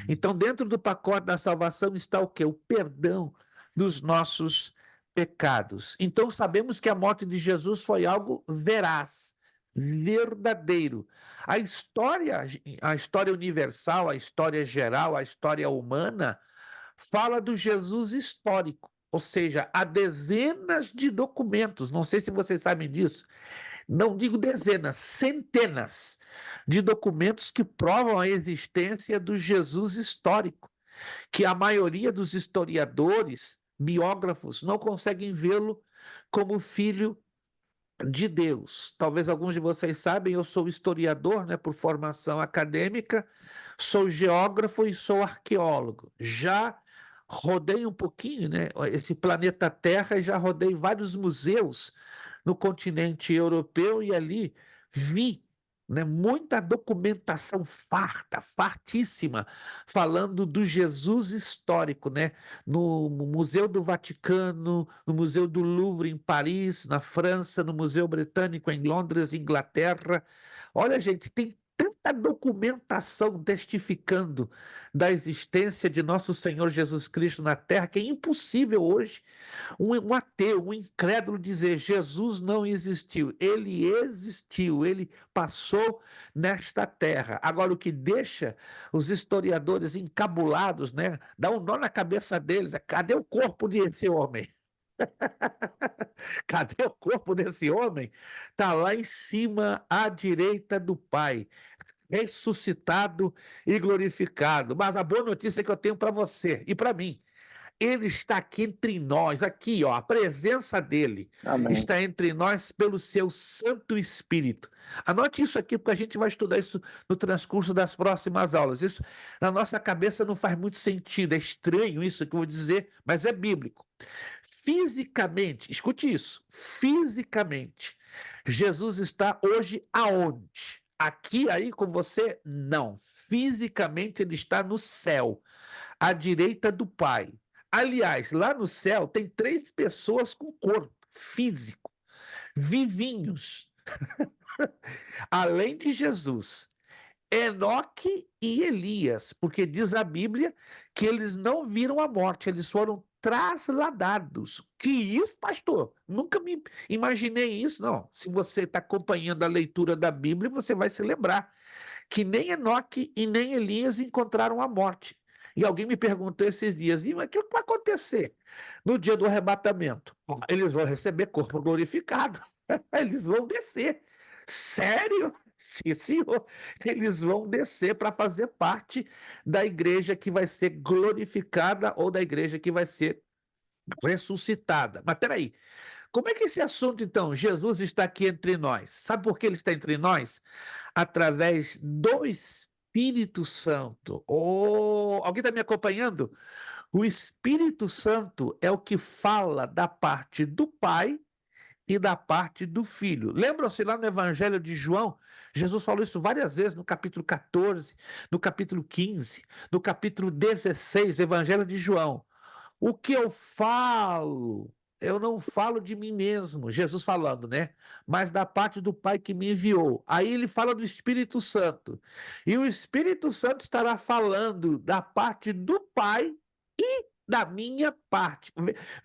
Então, dentro do pacote da salvação está o quê? O perdão dos nossos pecados. Então, sabemos que a morte de Jesus foi algo veraz, verdadeiro. A história universal, a história geral, a história humana, fala do Jesus histórico. Ou seja, há dezenas de documentos, não sei se vocês sabem disso, não digo dezenas, centenas de documentos que provam a existência do Jesus histórico, que a maioria dos historiadores, biógrafos, não conseguem vê-lo como filho de Deus. Talvez alguns de vocês sabem, eu sou historiador, né, por formação acadêmica, sou geógrafo e sou arqueólogo. Já rodei um pouquinho, né, esse planeta Terra e já rodei vários museus no continente europeu e ali vi né? Muita documentação farta, fartíssima, falando do Jesus histórico, né? No Museu do Vaticano, no Museu do Louvre em Paris, na França, no Museu Britânico em Londres, Inglaterra. Olha, gente, tem tanta documentação testificando da existência de nosso Senhor Jesus Cristo na Terra que é impossível hoje um ateu, um incrédulo dizer Jesus não existiu. Ele existiu, ele passou nesta terra. Agora, o que deixa os historiadores encabulados, né? Dá um nó na cabeça deles. Cadê o corpo desse homem? Cadê o corpo desse homem? Está lá em cima, à direita do Pai, ressuscitado e glorificado. Mas a boa notícia que eu tenho para você e para mim, ele está aqui entre nós, aqui, ó, a presença dele Amém. está entre nós pelo seu Santo Espírito. Anote isso aqui, porque a gente vai estudar isso no transcurso das próximas aulas. Isso na nossa cabeça não faz muito sentido, é estranho isso que eu vou dizer, mas é bíblico. Fisicamente, escute isso, fisicamente, Jesus está hoje aonde? Aqui, aí com você? Não. Fisicamente ele está no céu, à direita do Pai. Aliás, lá no céu tem 3 pessoas com corpo físico, vivinhos, além de Jesus, Enoque e Elias, porque diz a Bíblia que eles não viram a morte, eles foram trasladados. Que isso, pastor? Nunca me imaginei isso, não. Se você está acompanhando a leitura da Bíblia, você vai se lembrar que nem Enoque e nem Elias encontraram a morte. E alguém me perguntou esses dias, mas o que vai acontecer no dia do arrebatamento? Eles vão receber corpo glorificado, eles vão descer. Sério? Sim, senhor. Eles vão descer para fazer parte da igreja que vai ser glorificada ou da igreja que vai ser ressuscitada. Mas peraí, como é que esse assunto, então, Jesus está aqui entre nós? Sabe por que ele está entre nós? Através do Espírito Santo. Oh, alguém está me acompanhando? O Espírito Santo é o que fala da parte do Pai e da parte do Filho. Lembram-se lá no Evangelho de João? Jesus falou isso várias vezes no capítulo 14, no capítulo 15, no capítulo 16 do Evangelho de João. O que eu falo, eu não falo de mim mesmo, Jesus falando, né? Mas da parte do Pai que me enviou. Aí ele fala do Espírito Santo. E o Espírito Santo estará falando da parte do Pai e da minha parte.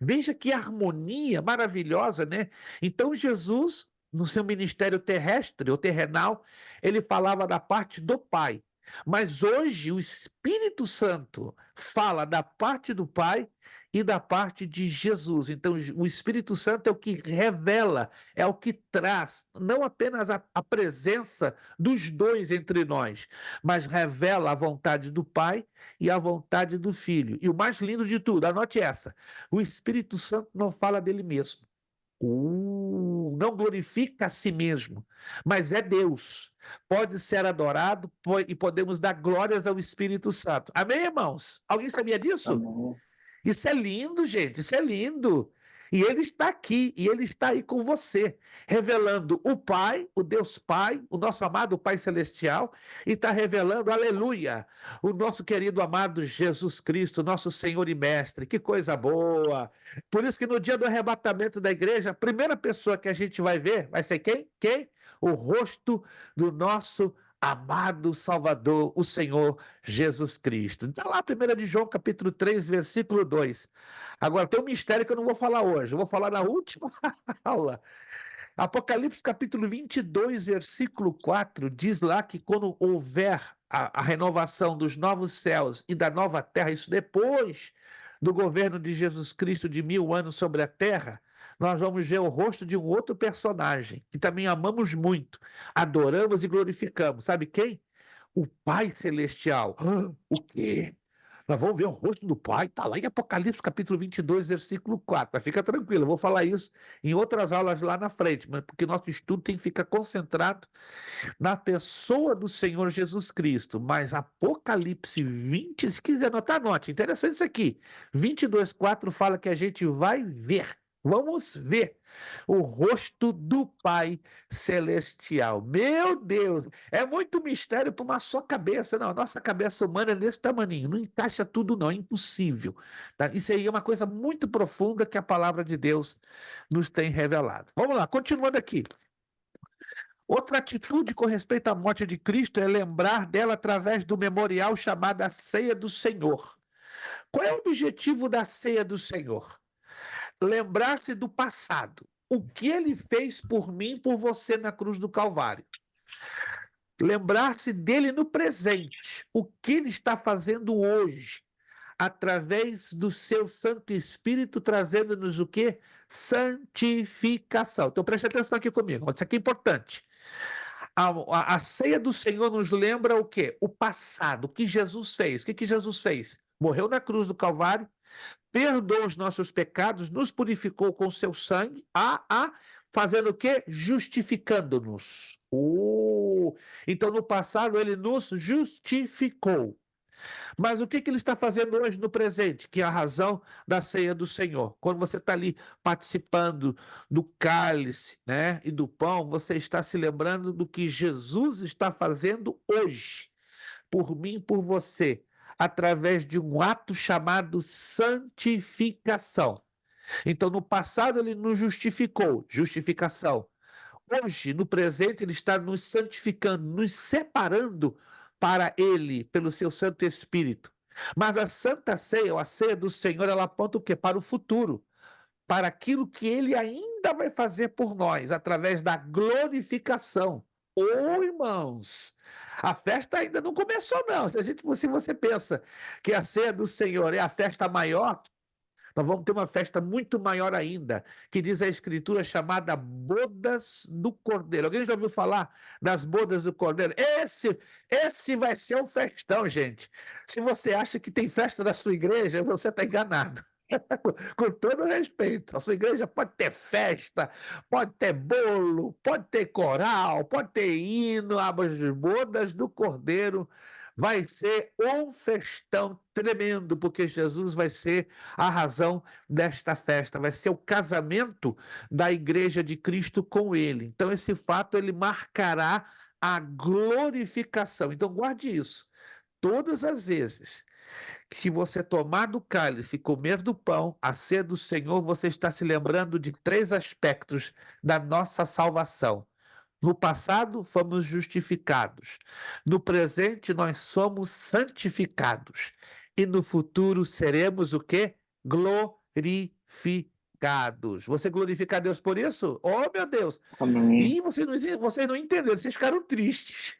Veja que harmonia maravilhosa, né? Então Jesus, no seu ministério terrestre ou terrenal, ele falava da parte do Pai. Mas hoje o Espírito Santo fala da parte do Pai e da parte de Jesus. Então, o Espírito Santo é o que revela, é o que traz, não apenas a presença dos dois entre nós, mas revela a vontade do Pai e a vontade do Filho. E o mais lindo de tudo, anote essa: o Espírito Santo não fala dele mesmo. Não glorifica a si mesmo, mas é Deus. Pode ser adorado e podemos dar glórias ao Espírito Santo. Amém, irmãos? Alguém sabia disso? Amém. Isso é lindo, gente, isso é lindo. E ele está aqui, e ele está aí com você, revelando o Pai, o Deus Pai, o nosso amado Pai Celestial, e está revelando, aleluia, o nosso querido amado Jesus Cristo, nosso Senhor e Mestre. Que coisa boa! Por isso que no dia do arrebatamento da igreja, a primeira pessoa que a gente vai ver vai ser quem? Quem? O rosto do nosso amado Salvador, o Senhor Jesus Cristo. Está lá, 1 de João, capítulo 3, versículo 2. Agora, tem um mistério que eu não vou falar hoje, eu vou falar na última aula. Apocalipse, capítulo 22, versículo 4, diz lá que quando houver a renovação dos novos céus e da nova terra, isso depois do governo de Jesus Cristo de 1000 anos sobre a terra, nós vamos ver o rosto de um outro personagem, que também amamos muito, adoramos e glorificamos. Sabe quem? O Pai Celestial. O quê? Nós vamos ver o rosto do Pai, está lá em Apocalipse, capítulo 22, versículo 4. Mas fica tranquilo, eu vou falar isso em outras aulas lá na frente, mas porque nosso estudo tem que ficar concentrado na pessoa do Senhor Jesus Cristo. Mas Apocalipse 20, se quiser anotar, anote. Interessante isso aqui. 22, 4 fala que a gente vai ver Vamos ver o rosto do Pai Celestial. Meu Deus, é muito mistério para uma só cabeça. Não, a nossa cabeça humana é desse tamaninho, não encaixa tudo não, é impossível. Tá? Isso aí é uma coisa muito profunda que a palavra de Deus nos tem revelado. Vamos lá, continuando aqui. Outra atitude com respeito à morte de Cristo é lembrar dela através do memorial chamado a Ceia do Senhor. Qual é o objetivo da Ceia do Senhor? Lembrar-se do passado, o que ele fez por mim e por você na cruz do Calvário. Lembrar-se dele no presente, o que ele está fazendo hoje, através do seu Santo Espírito, trazendo-nos o quê? Santificação. Então preste atenção aqui comigo, isso aqui é importante. A ceia do Senhor nos lembra o quê? O passado, o que Jesus fez. O que Jesus fez? Morreu na cruz do Calvário, perdoou os nossos pecados, nos purificou com seu sangue, fazendo o quê? Justificando-nos. Então, no passado, ele nos justificou. Mas o que ele está fazendo hoje no presente? Que é a razão da ceia do Senhor. Quando você está ali participando do cálice, né, e do pão, você está se lembrando do que Jesus está fazendo hoje, por mim e por você, através de um ato chamado santificação. Então, no passado, ele nos justificou, justificação. Hoje, no presente, ele está nos santificando, nos separando para ele, pelo seu Santo Espírito. Mas a Santa Ceia, ou a ceia do Senhor, ela aponta o quê? Para o futuro, para aquilo que ele ainda vai fazer por nós, através da glorificação. Irmãos, a festa ainda não começou, não. Se você pensa que a ceia do Senhor é a festa maior, nós vamos ter uma festa muito maior ainda, que diz a Escritura, chamada Bodas do Cordeiro. Alguém já ouviu falar das Bodas do Cordeiro? Esse vai ser um festão, gente. Se você acha que tem festa na sua igreja, você está enganado. Com todo respeito, a sua igreja pode ter festa, pode ter bolo, pode ter coral, pode ter hino, as Bodas do Cordeiro vai ser um festão tremendo, porque Jesus vai ser a razão desta festa, vai ser o casamento da igreja de Cristo com ele. Então esse fato ele marcará a glorificação. Então guarde isso. Todas as vezes que você tomar do cálice e comer do pão, a ceia do Senhor, você está se lembrando de 3 aspectos da nossa salvação. No passado, fomos justificados. No presente, nós somos santificados. E no futuro, seremos o quê? Glorificados. Você glorifica a Deus por isso? Oh, meu Deus! Amém. E vocês não entenderam, vocês ficaram tristes.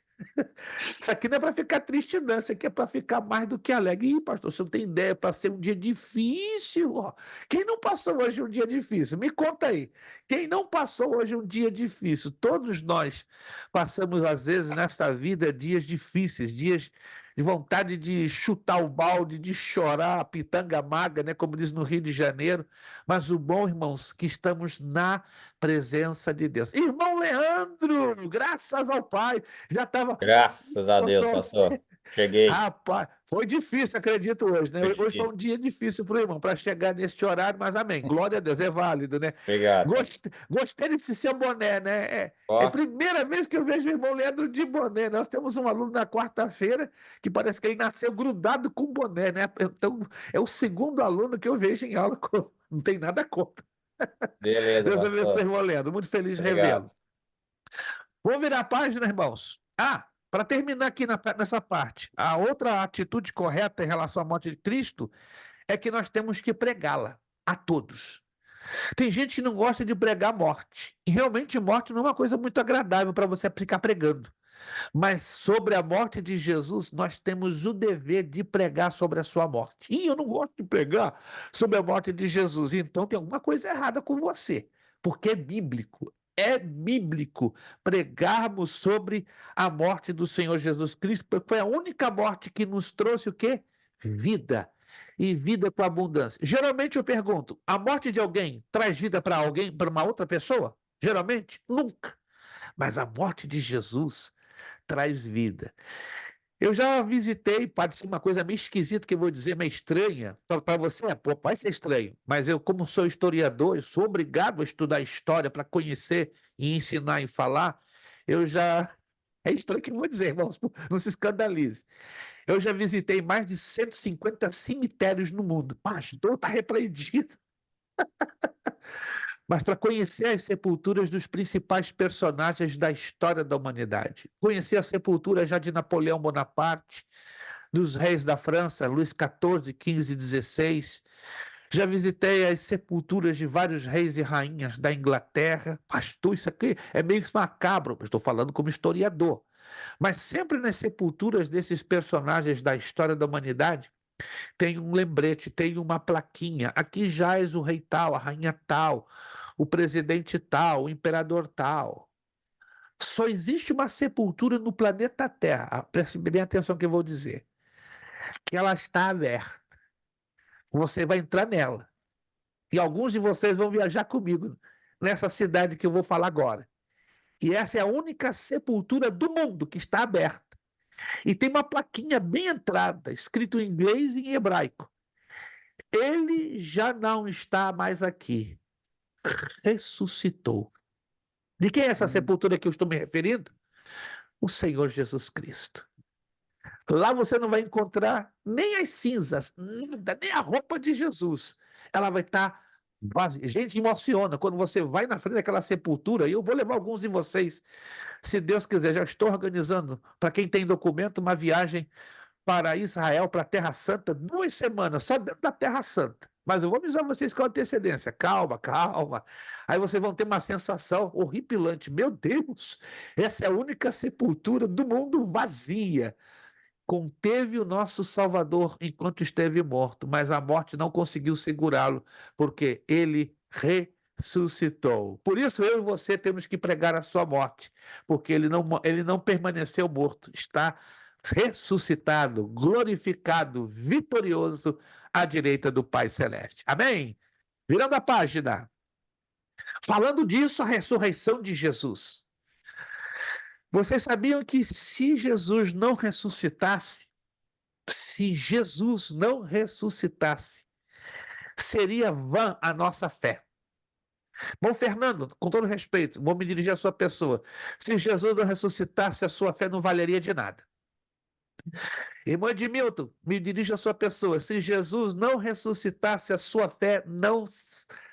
Isso aqui não é para ficar triste, não. Isso aqui é para ficar mais do que alegre. Ih, pastor, você não tem ideia, para ser um dia difícil. Ó. Quem não passou hoje um dia difícil? Me conta aí. Quem não passou hoje um dia difícil? Todos nós passamos, às vezes, nesta vida, dias difíceis, dias de vontade de chutar o balde, de chorar, a pitanga maga, né? Como diz no Rio de Janeiro. Mas o bom, irmãos, que estamos na presença de Deus. Irmão Leandro, graças ao Pai, já estava. Graças a Deus, pastor. Cheguei. Rapaz, foi difícil, acredito, hoje, né? Foi Hoje foi difícil. um dia difícil para o irmão, para chegar neste horário, mas amém. Glória a Deus, é válido, né? Obrigado. Gostei desse seu boné, né? É Ó, a primeira vez que eu vejo o irmão Leandro de boné. Nós temos um aluno na quarta-feira que parece que ele nasceu grudado com boné, né? Então, é o segundo aluno que eu vejo em aula. Não tem nada contra. beleza, Deus abençoe, pastor. irmão Leandro. Muito feliz de Obrigado. revê-lo. Vou virar a página, irmãos. Para terminar aqui nessa parte, a outra atitude correta em relação à morte de Cristo é que nós temos que pregá-la a todos. Tem gente que não gosta de pregar morte. E realmente morte não é uma coisa muito agradável para você ficar pregando. Mas sobre a morte de Jesus, nós temos o dever de pregar sobre a sua morte. E eu não gosto de pregar sobre a morte de Jesus. Então tem alguma coisa errada com você. Porque é bíblico. É bíblico pregarmos sobre a morte do Senhor Jesus Cristo, porque foi a única morte que nos trouxe o quê? Vida. E vida com abundância. Geralmente eu pergunto, a morte de alguém traz vida para alguém, para uma outra pessoa? Geralmente, nunca. Mas a morte de Jesus traz vida. Eu já visitei, pode ser uma coisa meio esquisita que eu vou dizer, meio estranha. Para você, pô, pode ser estranho, mas eu, como sou historiador, eu sou obrigado a estudar história para conhecer e ensinar e falar. Eu já. É estranho que eu vou dizer, irmãos, não se escandalize. Eu já visitei mais de 150 cemitérios no mundo. Pastor, está repreendido. Mas para conhecer as sepulturas dos principais personagens da história da humanidade. Conhecer a sepultura já de Napoleão Bonaparte, dos reis da França, Luís XIV, XV e XVI. Já visitei as sepulturas de vários reis e rainhas da Inglaterra. Pastor, isso aqui é meio macabro, mas estou falando como historiador. Mas sempre nas sepulturas desses personagens da história da humanidade, tem um lembrete, tem uma plaquinha. Aqui jaz o rei tal, a rainha tal, o presidente tal, o imperador tal. Só existe uma sepultura no planeta Terra, preste bem atenção no que eu vou dizer, que ela está aberta. Você vai entrar nela. E alguns de vocês vão viajar comigo nessa cidade que eu vou falar agora. E essa é a única sepultura do mundo que está aberta. E tem uma plaquinha bem entrada, escrito em inglês e em hebraico. Ele já não está mais aqui. Ressuscitou. De quem é essa sepultura que eu estou me referindo? O Senhor Jesus Cristo. Lá você não vai encontrar nem as cinzas, nada, nem a roupa de Jesus. Ela vai estar vazia. Gente, emociona quando você vai na frente daquela sepultura, e eu vou levar alguns de vocês, se Deus quiser. Já estou organizando, para quem tem documento, uma viagem para Israel, para a Terra Santa, 2 semanas, só dentro da Terra Santa. Mas eu vou avisar vocês com antecedência. Calma, calma. Aí vocês vão ter uma sensação horripilante. Meu Deus, essa é a única sepultura do mundo vazia. Conteve o nosso Salvador enquanto esteve morto, mas a morte não conseguiu segurá-lo, porque ele ressuscitou. Por isso eu e você temos que pregar a sua morte, porque ele não permaneceu morto, está ressuscitado, glorificado, vitorioso à direita do Pai Celeste. Amém? Virando a página. Falando disso, a ressurreição de Jesus. Vocês sabiam que se Jesus não ressuscitasse, seria vã a nossa fé. Bom, Fernando, com todo respeito, vou me dirigir à sua pessoa. Se Jesus não ressuscitasse, a sua fé não valeria de nada. Irmão Edmilton, me dirijo à sua pessoa. Se Jesus não ressuscitasse, a sua fé não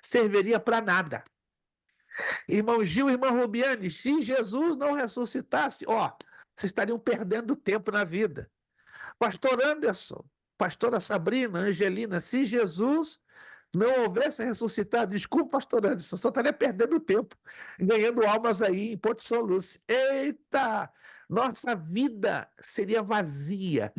serviria para nada. Irmão Gil, irmão Rubiane, se Jesus não ressuscitasse, vocês estariam perdendo tempo na vida. Pastor Anderson, pastora Sabrina, Angelina, se Jesus não houvesse ressuscitado, desculpa, pastor Anderson, só estaria perdendo tempo, ganhando almas aí em Porto Soluço. Eita! Nossa vida seria vazia,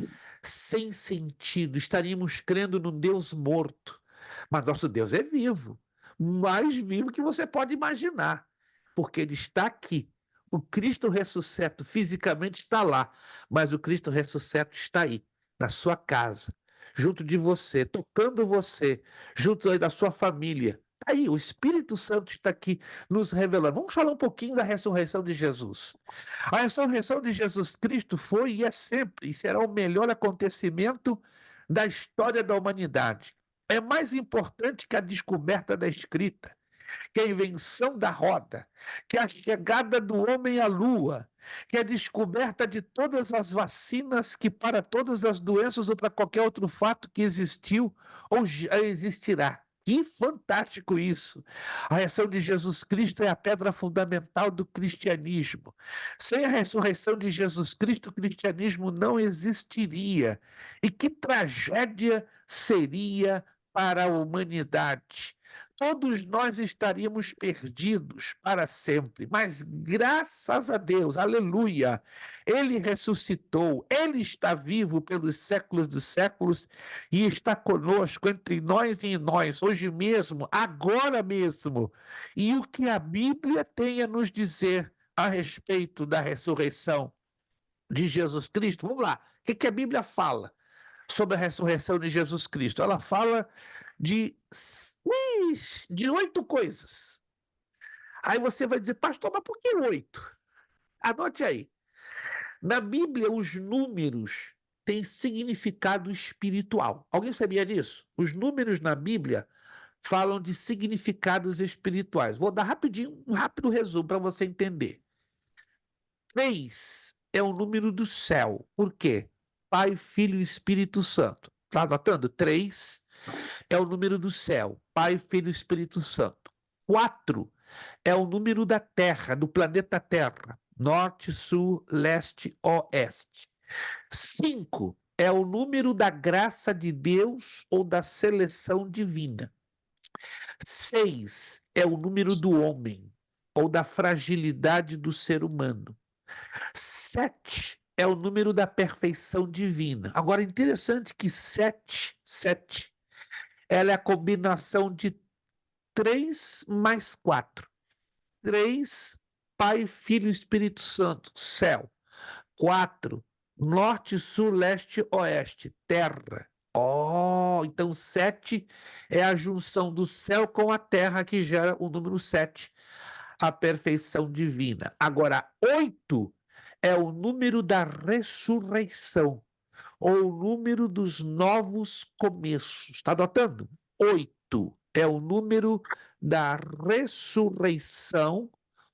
sem sentido, estaríamos crendo num Deus morto. Mas nosso Deus é vivo, mais vivo que você pode imaginar, porque ele está aqui. O Cristo ressuscito fisicamente está lá, mas o Cristo ressuscito está aí, na sua casa, junto de você, tocando você, junto aí da sua família. Aí, o Espírito Santo está aqui nos revelando. Vamos falar um pouquinho da ressurreição de Jesus. A ressurreição de Jesus Cristo foi e é sempre, e será o melhor acontecimento da história da humanidade. É mais importante que a descoberta da escrita, que a invenção da roda, que a chegada do homem à lua, que a descoberta de todas as vacinas que para todas as doenças ou para qualquer outro fato que existiu ou já existirá. Que fantástico isso! A ressurreição de Jesus Cristo é a pedra fundamental do cristianismo. Sem a ressurreição de Jesus Cristo, o cristianismo não existiria. E que tragédia seria para a humanidade! Todos nós estaríamos perdidos para sempre, mas graças a Deus, aleluia, ele ressuscitou, ele está vivo pelos séculos dos séculos e está conosco, entre nós e em nós, hoje mesmo, agora mesmo. E o que a Bíblia tem a nos dizer a respeito da ressurreição de Jesus Cristo? Vamos lá, o que a Bíblia fala sobre a ressurreição de Jesus Cristo? Ela fala de 8 coisas. Aí você vai dizer, pastor, mas por que 8? Anote aí. Na Bíblia, os números têm significado espiritual. Alguém sabia disso? Os números na Bíblia falam de significados espirituais. Vou dar rapidinho, um rápido resumo para você entender. 3 é o número do céu. Por quê? Pai, Filho e Espírito Santo. Está anotando? 3 é o número do céu. Pai, Filho e Espírito Santo. 4 é o número da Terra, do planeta Terra. Norte, Sul, Leste, Oeste. 5 é o número da graça de Deus ou da seleção divina. 6 é o número do homem ou da fragilidade do ser humano. 7 é o número da perfeição divina. Agora, interessante que 7, ela é a combinação de 3 mais 4. 3, Pai, Filho e Espírito Santo, céu. 4, norte, sul, leste, oeste, terra. Então 7 é a junção do céu com a terra que gera o número 7, a perfeição divina. Agora, 8 é o número da ressurreição, ou o número dos novos começos. Está anotando? 8 é o número da ressurreição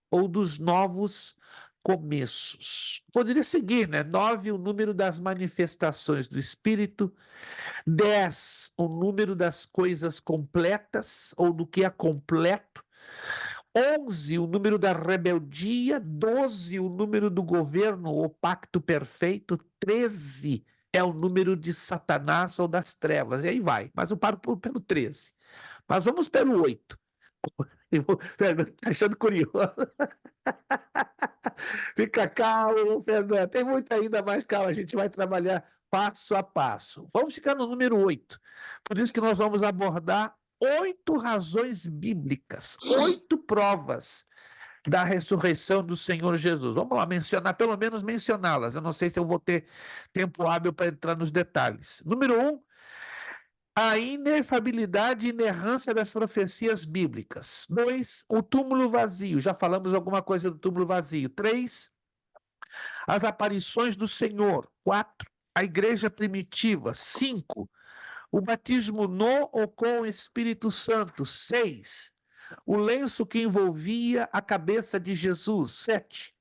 ou dos novos começos. Poderia seguir, né? 9, o número das manifestações do Espírito. 10, o número das coisas completas, ou do que é completo. 11, o número da rebeldia. 12, o número do governo, ou pacto perfeito. 13 é o número de Satanás ou das trevas. E aí vai. Mas eu paro pelo 13. Mas vamos pelo 8. Fernando, tá achando curioso. Fica calmo, Fernando. Tem muito ainda mais calma. A gente vai trabalhar passo a passo. Vamos ficar no número 8. Por isso que nós vamos abordar 8 razões bíblicas, 8 provas da ressurreição do Senhor Jesus. Vamos lá mencionar, pelo menos mencioná-las. Eu não sei se eu vou ter tempo hábil para entrar nos detalhes. Número 1, a inefabilidade e inerrância das profecias bíblicas. 2, o túmulo vazio. Já falamos alguma coisa do túmulo vazio. 3, as aparições do Senhor. 4, a igreja primitiva. 5, o batismo no ou com o Espírito Santo. 6, o lenço que envolvia a cabeça de Jesus. 7,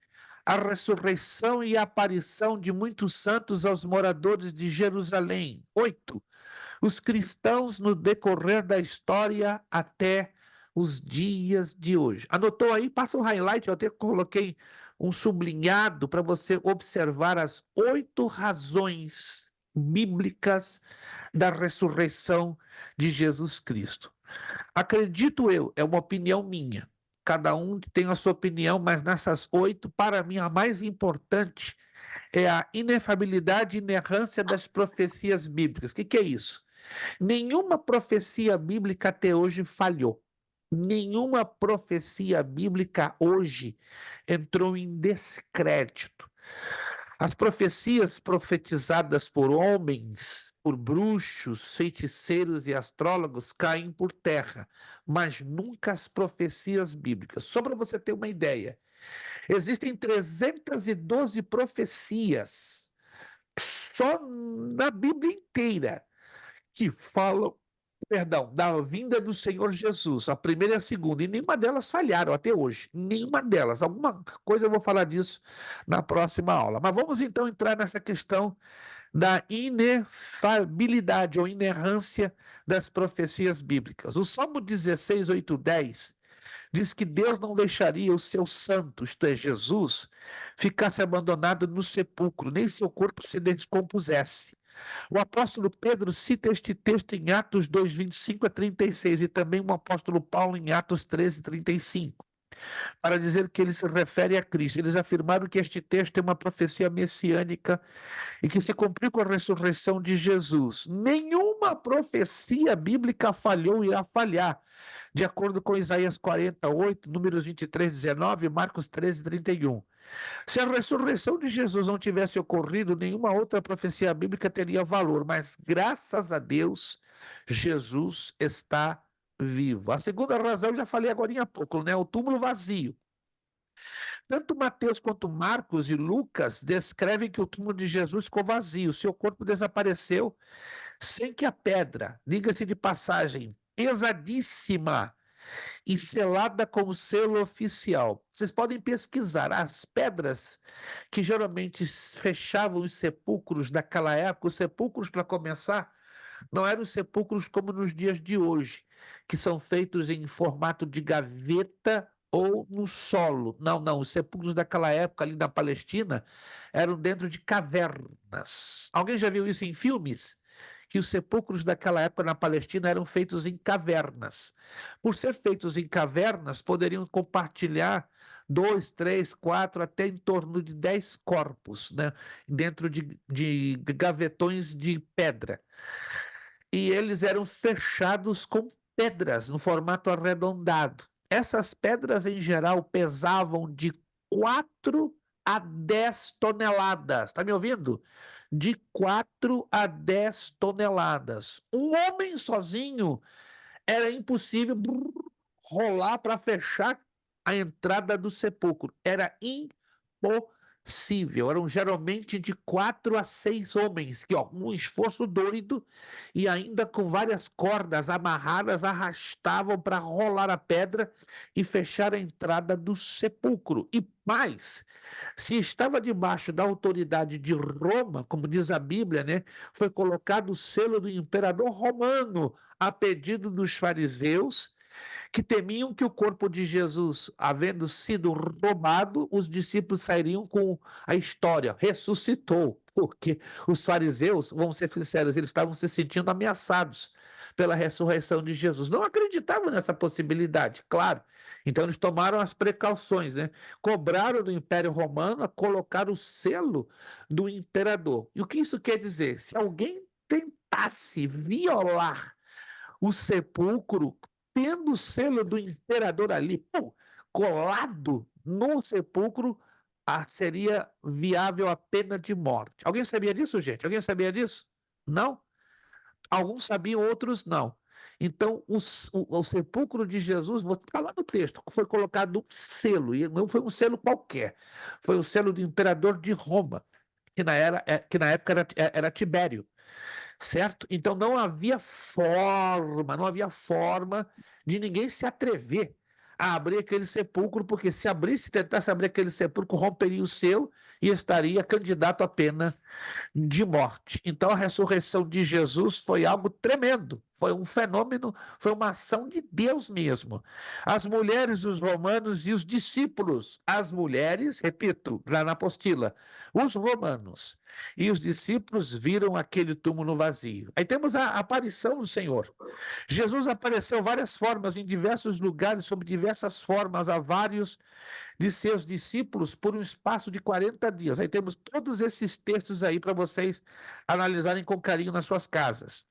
a ressurreição e a aparição de muitos santos aos moradores de Jerusalém. 8, os cristãos no decorrer da história até os dias de hoje. Anotou aí? Passa um highlight, eu até coloquei um sublinhado para você observar as 8 razões bíblicas da ressurreição de Jesus Cristo. Acredito eu, é uma opinião minha. Cada um tem a sua opinião, mas nessas 8, para mim, a mais importante é a inefabilidade e inerrância das profecias bíblicas. O que é isso? Nenhuma profecia bíblica até hoje falhou. Nenhuma profecia bíblica hoje entrou em descrédito. As profecias profetizadas por homens, por bruxos, feiticeiros e astrólogos caem por terra, mas nunca as profecias bíblicas. Só para você ter uma ideia, existem 312 profecias só na Bíblia inteira que falam, da vinda do Senhor Jesus, a primeira e a segunda, e nenhuma delas falharam até hoje, nenhuma delas. Alguma coisa eu vou falar disso na próxima aula. Mas vamos então entrar nessa questão da inefabilidade ou inerrância das profecias bíblicas. O Salmo 16, 8, 10 diz que Deus não deixaria o seu santo, isto é, Jesus, ficasse abandonado no sepulcro, nem seu corpo se descompusesse. O apóstolo Pedro cita este texto em Atos 2, 25 a 36, e também o apóstolo Paulo em Atos 13, 35, para dizer que ele se refere a Cristo. Eles afirmaram que este texto é uma profecia messiânica e que se cumpriu com a ressurreição de Jesus. Nenhuma profecia bíblica falhou e irá falhar, de acordo com Isaías 48, números 23, 19 e Marcos 13, 31. Se a ressurreição de Jesus não tivesse ocorrido, nenhuma outra profecia bíblica teria valor, mas graças a Deus, Jesus está vivo. A segunda razão, eu já falei agora há pouco, né? O túmulo vazio. Tanto Mateus quanto Marcos e Lucas descrevem que o túmulo de Jesus ficou vazio, seu corpo desapareceu sem que a pedra, diga-se de passagem, pesadíssima e selada com o selo oficial. Vocês podem pesquisar as pedras que geralmente fechavam os sepulcros daquela época. Os sepulcros, para começar, não eram sepulcros como nos dias de hoje, que são feitos em formato de gaveta ou no solo. Não, não. Os sepulcros daquela época ali na Palestina eram dentro de cavernas. Alguém já viu isso em filmes? Que os sepulcros daquela época na Palestina eram feitos em cavernas. Por ser feitos em cavernas, poderiam compartilhar 2, 3, 4, até em torno de 10 corpos, né? Dentro de gavetões de pedra. E eles eram fechados com pedras no formato arredondado. Essas pedras, em geral, pesavam de 4 a 10 toneladas. Está me ouvindo? De 4 a 10 toneladas. Um homem sozinho era impossível rolar para fechar a entrada do sepulcro. Era impossível. Eram geralmente de 4 a 6 homens, que, ó, um esforço doido e ainda com várias cordas amarradas, arrastavam para rolar a pedra e fechar a entrada do sepulcro. E mais, se estava debaixo da autoridade de Roma, como diz a Bíblia, né, foi colocado o selo do imperador romano a pedido dos fariseus, que temiam que o corpo de Jesus, havendo sido roubado, os discípulos sairiam com a história, ressuscitou, porque os fariseus, vamos ser sinceros, eles estavam se sentindo ameaçados pela ressurreição de Jesus. Não acreditavam nessa possibilidade, claro. Então eles tomaram as precauções, né? Cobraram do Império Romano a colocar o selo do imperador. E o que isso quer dizer? Se alguém tentasse violar o sepulcro, tendo o selo do imperador ali, colado no sepulcro, seria viável a pena de morte. Alguém sabia disso, gente? Alguém sabia disso? Não? Alguns sabiam, outros não. Então, o sepulcro de Jesus, está lá no texto, foi colocado um selo, e não foi um selo qualquer, foi o selo do imperador de Roma, que na época era Tibério. Certo? Então não havia forma de ninguém se atrever a abrir aquele sepulcro, porque se tentasse abrir aquele sepulcro, romperia o selo e estaria candidato à pena de morte. Então a ressurreição de Jesus foi algo tremendo, foi um fenômeno, foi uma ação de Deus mesmo. As mulheres, os romanos e os discípulos, as mulheres, repito, lá na apostila, os romanos e os discípulos viram aquele túmulo vazio. Aí temos a aparição do Senhor. Jesus apareceu várias formas, em diversos lugares, sob diversas formas, a vários de seus discípulos por um espaço de 40 dias. Aí temos todos esses textos aí para vocês analisarem com carinho nas suas casas.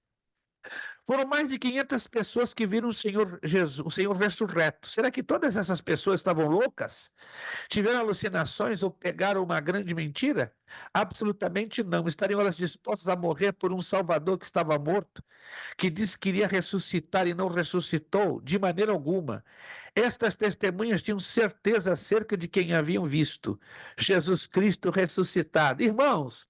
Foram mais de 500 pessoas que viram o Senhor Jesus, o Senhor ressurreto. Será que todas essas pessoas estavam loucas? Tiveram alucinações ou pegaram uma grande mentira? Absolutamente não. Estariam elas dispostas a morrer por um Salvador que estava morto, que disse que iria ressuscitar e não ressuscitou? De maneira alguma. Estas testemunhas tinham certeza acerca de quem haviam visto Jesus Cristo ressuscitado. Irmãos,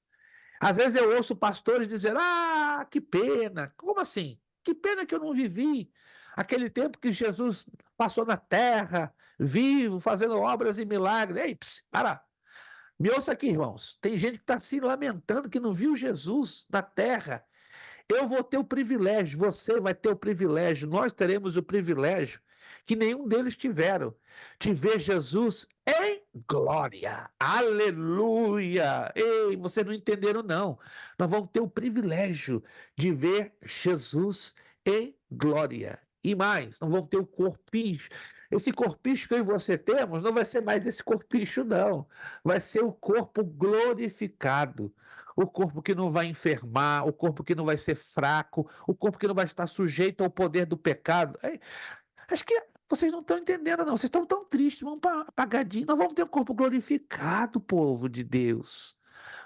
às vezes eu ouço pastores dizer: ah, que pena. Como assim? Que pena que eu não vivi aquele tempo que Jesus passou na terra, vivo, fazendo obras e milagres. Ei, para. Me ouça aqui, irmãos. Tem gente que está se lamentando que não viu Jesus na terra. Eu vou ter o privilégio, você vai ter o privilégio, nós teremos o privilégio que nenhum deles tiveram, de ver Jesus em glória. Aleluia! Ei, vocês não entenderam, não. Nós vamos ter o privilégio de ver Jesus em glória. E mais, nós vamos ter o corpicho. Esse corpicho que eu e você temos não vai ser mais esse corpicho, não. Vai ser o corpo glorificado. O corpo que não vai enfermar, o corpo que não vai ser fraco, o corpo que não vai estar sujeito ao poder do pecado. Acho que vocês não estão entendendo, não. Vocês estão tão tristes, vão apagadinho. Nós vamos ter um corpo glorificado, povo de Deus.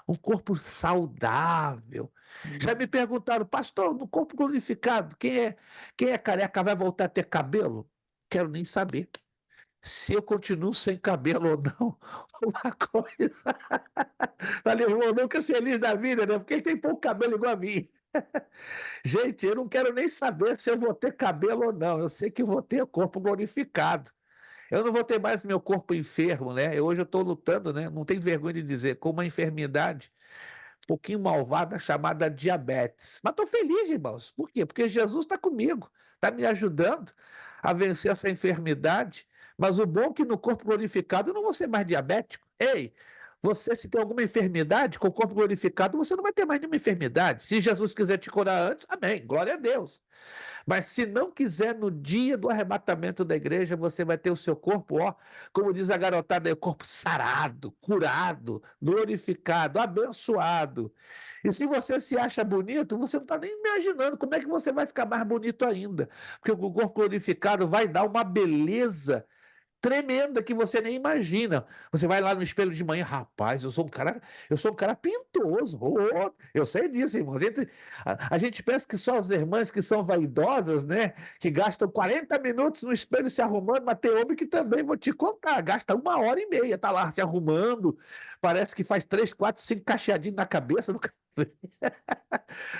Um corpo saudável. Já me perguntaram, pastor, no corpo glorificado, quem é careca vai voltar a ter cabelo? Quero nem saber. se eu continuo sem cabelo ou não. Uma coisa. Valeu, irmão Lucas feliz da vida, né? Porque ele tem pouco cabelo igual a mim. Gente, eu não quero nem saber se eu vou ter cabelo ou não. Eu sei que vou ter o corpo glorificado. Eu não vou ter mais meu corpo enfermo, né? Hoje eu estou lutando, né? Não tenho vergonha de dizer, com uma enfermidade um pouquinho malvada chamada diabetes. Mas estou feliz, irmãos. Por quê? Porque Jesus está comigo, está me ajudando a vencer essa enfermidade. Mas o bom é que no corpo glorificado eu não vou ser mais diabético. Ei, você, se tem alguma enfermidade, com o corpo glorificado, você não vai ter mais nenhuma enfermidade. Se Jesus quiser te curar antes, amém, glória a Deus. Mas se não quiser, no dia do arrebatamento da igreja, você vai ter o seu corpo, ó, como diz a garotada, o corpo sarado, curado, glorificado, abençoado. E se você se acha bonito, você não está nem imaginando como é que você vai ficar mais bonito ainda. Porque o corpo glorificado vai dar uma beleza tremenda que você nem imagina. Você vai lá no espelho de manhã, rapaz, eu sou um cara pintoso. Oh, eu sei disso, irmãos. A gente pensa que só as irmãs que são vaidosas, né, que gastam 40 minutos no espelho se arrumando, mas tem homem que também, vou te contar, gasta 1h30, tá lá se arrumando, parece que faz 3, 4, 5 cacheadinhos na cabeça.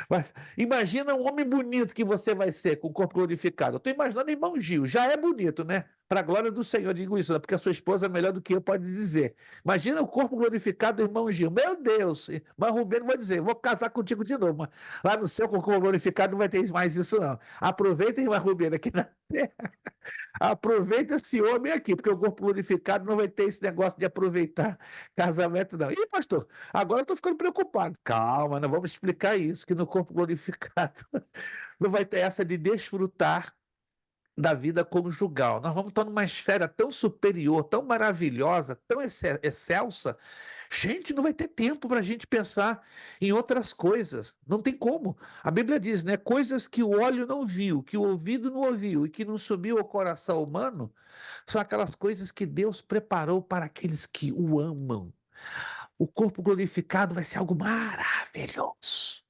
Mas imagina um homem bonito que você vai ser com o corpo glorificado. Eu estou imaginando irmão Gil, já é bonito, né? Para a glória do Senhor, eu digo isso, né? Porque a sua esposa é melhor do que eu, pode dizer. Imagina o corpo glorificado do irmão Gil. Meu Deus! Mas Rubeno vai dizer, vou casar contigo de novo. Mas lá no céu, com o corpo glorificado, não vai ter mais isso, não. Aproveita, irmã Rubeno, aqui na terra. Aproveita esse homem aqui, porque o corpo glorificado não vai ter esse negócio de aproveitar casamento, não. Ih, pastor, agora eu estou ficando preocupado. Calma, não vamos explicar isso, que no corpo glorificado não vai ter essa de desfrutar da vida conjugal. Nós vamos estar numa esfera tão superior, tão maravilhosa, tão excelsa. Gente, não vai ter tempo para a gente pensar em outras coisas. Não tem como. A Bíblia diz, né? Coisas que o olho não viu, que o ouvido não ouviu e que não subiu ao coração humano, são aquelas coisas que Deus preparou para aqueles que o amam. O corpo glorificado vai ser algo maravilhoso.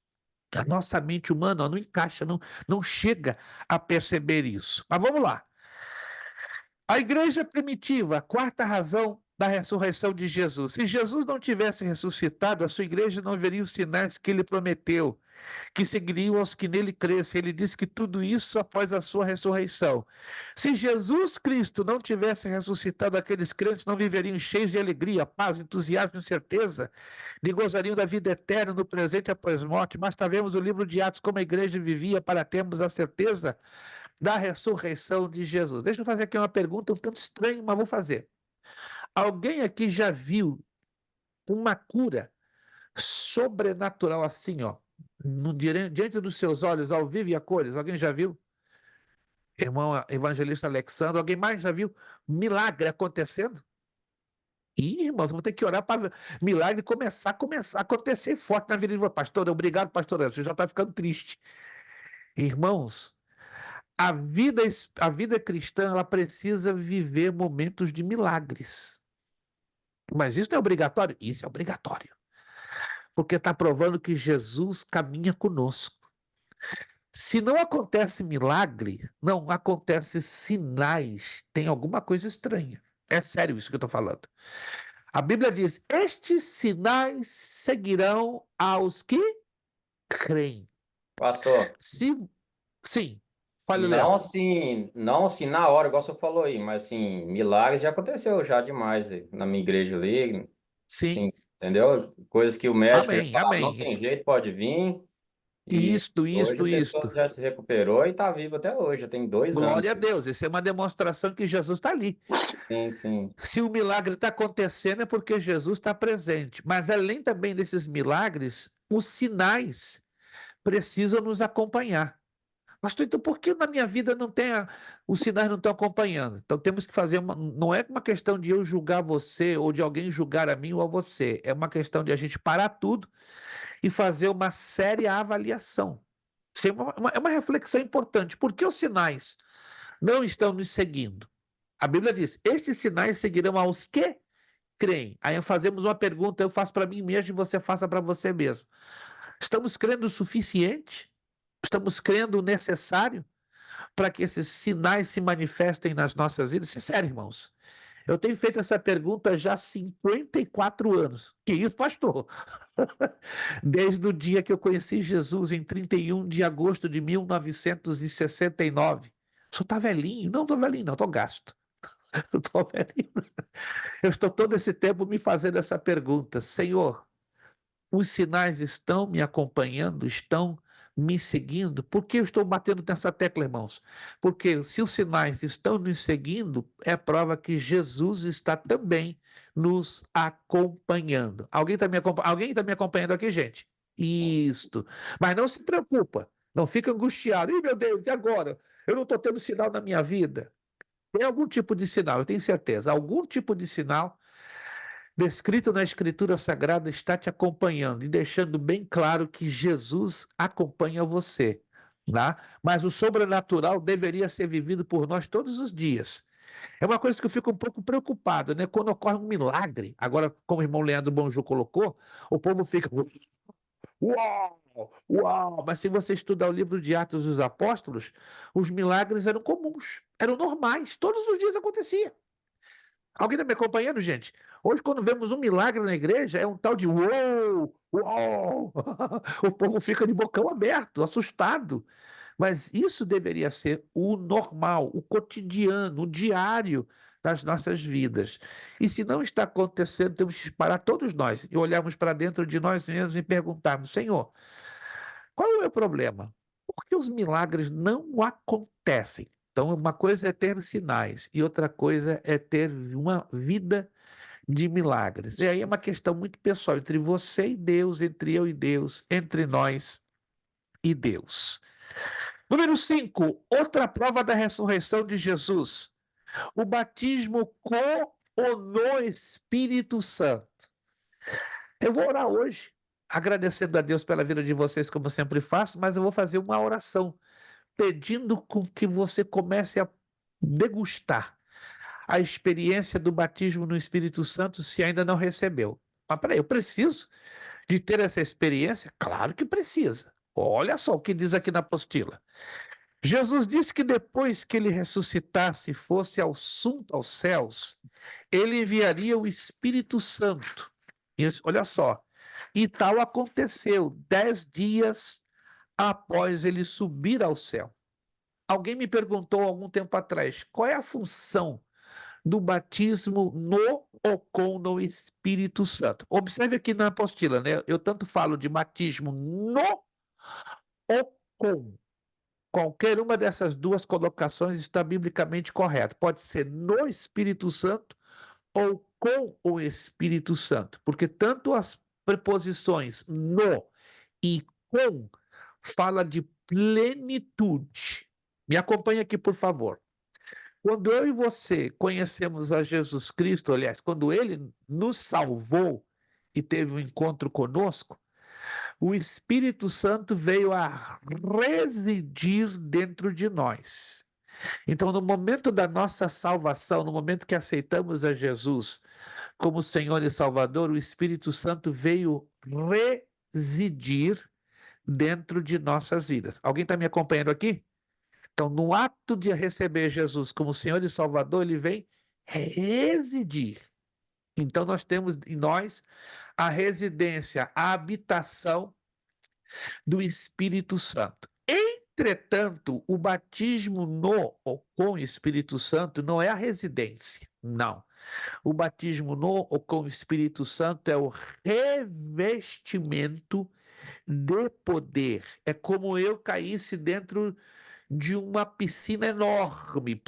A nossa mente humana, ó, não encaixa, não chega a perceber isso. Mas vamos lá. A igreja primitiva, a quarta razão da ressurreição de Jesus. Se Jesus não tivesse ressuscitado, a sua igreja não veria os sinais que ele prometeu, que seguiriam aos que nele crescem. Ele disse que tudo isso após a sua ressurreição. Se Jesus Cristo não tivesse ressuscitado, aqueles crentes não viveriam cheios de alegria, paz, entusiasmo e certeza, de gozariam da vida eterna no presente após morte. Mas vemos o livro de Atos como a igreja vivia para termos a certeza da ressurreição de Jesus. Deixa eu fazer aqui uma pergunta um tanto estranha, mas vou fazer. Alguém aqui já viu uma cura sobrenatural assim, ó, diante dos seus olhos, ao vivo e a cores? Alguém já viu? Irmão evangelista Alexandre, alguém mais já viu milagre acontecendo? Ih, irmãos, vou ter que orar para milagre começar a acontecer forte na vida de vocês. Pastor, obrigado, pastor. Você já está ficando triste. Irmãos, a vida, a vida cristã, ela precisa viver momentos de milagres. Mas isso não é obrigatório? Isso é obrigatório. Porque está provando que Jesus caminha conosco. Se não acontece milagre, não acontece sinais, tem alguma coisa estranha. É sério isso que eu estou falando. A Bíblia diz: estes sinais seguirão aos que creem. Pastor, Sim, fale, não Léo. assim, não assim na hora, igual você falou aí, mas assim, milagres já aconteceu já demais aí, na minha igreja ali, Sim, sim, entendeu? Coisas que o médico ia amém, falar, não amém. tem jeito, pode vir, e Isto, hoje isto, a pessoa isto. já se recuperou e está viva até hoje, já tem 2 anos. Glória a Deus. Isso é uma demonstração que Jesus está ali. Sim, sim. Se o milagre está acontecendo é porque Jesus está presente. Mas além também desses milagres, os sinais precisam nos acompanhar. Pastor, então por que na minha vida não tem os sinais não estão acompanhando? Então temos que fazer não é uma questão de eu julgar você ou de alguém julgar a mim ou a você. É uma questão de a gente parar tudo e fazer uma séria avaliação. Isso é uma reflexão importante. Por que os sinais não estão nos seguindo? A Bíblia diz: estes sinais seguirão aos que creem. Aí fazemos uma pergunta, eu faço para mim mesmo e você faça para você mesmo. Estamos crendo o suficiente? Estamos crendo o necessário? para que esses sinais se manifestem nas nossas vidas? Sincero, irmãos. Eu tenho feito essa pergunta já há 54 anos. Que isso, pastor? Desde o dia que eu conheci Jesus, em 31 de agosto de 1969. O senhor está velhinho? Não estou velhinho, não, estou gasto. Eu estou velhinho. Eu estou todo esse tempo me fazendo essa pergunta. Senhor, os sinais estão me acompanhando, estão me seguindo? Por que eu estou batendo nessa tecla, irmãos? Porque se os sinais estão nos seguindo, é prova que Jesus está também nos acompanhando. Alguém está me acompanhando aqui, gente? Isto. Mas não se preocupa, não fica angustiado. Ih, meu Deus, e agora? Eu não estou tendo sinal na minha vida. Tem algum tipo de sinal, eu tenho certeza. Algum tipo de sinal descrito na Escritura Sagrada está te acompanhando e deixando bem claro que Jesus acompanha você, tá? Mas o sobrenatural deveria ser vivido por nós todos os dias. É uma coisa que eu fico um pouco preocupado, né? Quando ocorre um milagre, agora, como o irmão Leandro Bonjô colocou, o povo fica, uau, uau! Mas se você estudar o livro de Atos dos Apóstolos, os milagres eram comuns, eram normais, todos os dias acontecia. Alguém está me acompanhando, gente? Hoje, quando vemos um milagre na igreja, é um tal de uou, uau! O povo fica de bocão aberto, assustado. Mas isso deveria ser o normal, o cotidiano, o diário das nossas vidas. E se não está acontecendo, temos que parar todos nós e olharmos para dentro de nós mesmos e perguntarmos: Senhor, qual é o meu problema? Por que os milagres não acontecem? Então, uma coisa é ter sinais e outra coisa é ter uma vida de milagres. E aí é uma questão muito pessoal entre você e Deus, entre eu e Deus, entre nós e Deus. Número 5, outra prova da ressurreição de Jesus. O batismo com ou no Espírito Santo. Eu vou orar hoje, agradecendo a Deus pela vida de vocês, como eu sempre faço, mas eu vou fazer uma oração pedindo com que você comece a degustar a experiência do batismo no Espírito Santo se ainda não recebeu. Mas peraí, eu preciso de ter essa experiência? Claro que precisa. Olha só o que diz aqui na apostila. Jesus disse que depois que ele ressuscitasse e fosse assunto aos céus, ele enviaria o Espírito Santo. E olha só, e tal aconteceu 10 dias após ele subir ao céu. Alguém me perguntou algum tempo atrás, qual é a função do batismo no ou com no Espírito Santo? Observe aqui na apostila, né? Eu tanto falo de batismo no ou com. Qualquer uma dessas duas colocações está biblicamente correta. Pode ser no Espírito Santo ou com o Espírito Santo, porque tanto as preposições no e com fala de plenitude. Me acompanhe aqui, por favor. Quando eu e você conhecemos a Jesus Cristo, aliás, quando ele nos salvou e teve um encontro conosco, o Espírito Santo veio a residir dentro de nós. Então, no momento da nossa salvação, no momento que aceitamos a Jesus como Senhor e Salvador, o Espírito Santo veio residir dentro de nossas vidas. Alguém está me acompanhando aqui? Então, no ato de receber Jesus como Senhor e Salvador, ele vem residir. Então, nós temos em nós a residência, a habitação do Espírito Santo. Entretanto, o batismo no ou com o Espírito Santo não é a residência, não. O batismo no ou com o Espírito Santo é o revestimento de poder. É como eu caísse dentro de uma piscina enorme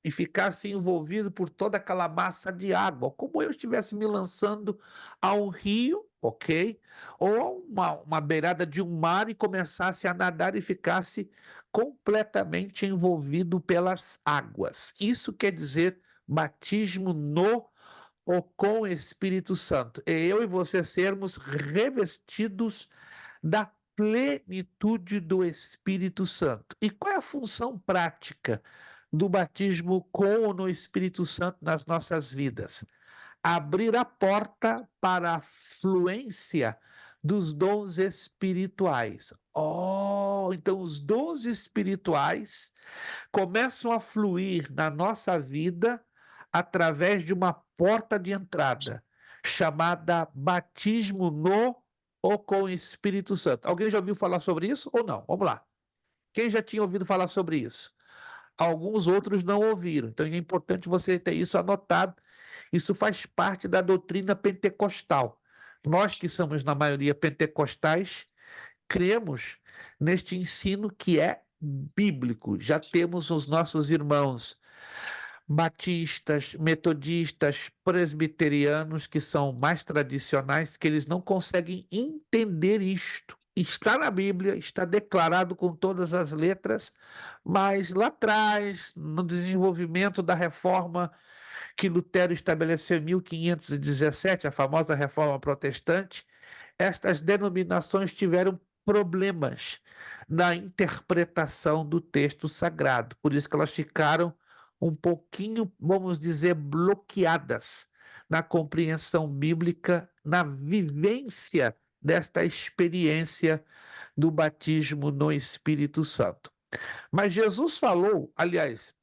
e ficasse envolvido por toda aquela massa de água, como eu estivesse me lançando a um rio, ok? Ou uma beirada de um mar e começasse a nadar e ficasse completamente envolvido pelas águas. Isso quer dizer batismo no ou com o Espírito Santo. É eu e você sermos revestidos da plenitude do Espírito Santo. E qual é a função prática do batismo com ou no Espírito Santo nas nossas vidas? Abrir a porta para a fluência dos dons espirituais. Oh, então os dons espirituais começam a fluir na nossa vida através de uma porta de entrada, chamada batismo no ou com o Espírito Santo. Alguém já ouviu falar sobre isso ou não? Vamos lá. Quem já tinha ouvido falar sobre isso? Alguns outros não ouviram. Então é importante você ter isso anotado. Isso faz parte da doutrina pentecostal. Nós que somos, na maioria, pentecostais, cremos neste ensino que é bíblico. Já temos os nossos irmãos batistas, metodistas, presbiterianos, que são mais tradicionais, que eles não conseguem entender isto. Está na Bíblia, está declarado com todas as letras, mas lá atrás, no desenvolvimento da reforma que Lutero estabeleceu em 1517, a famosa reforma protestante, estas denominações tiveram problemas na interpretação do texto sagrado. Por isso que elas ficaram um pouquinho, vamos dizer, bloqueadas na compreensão bíblica, na vivência desta experiência do batismo no Espírito Santo. Mas Jesus falou, aliás,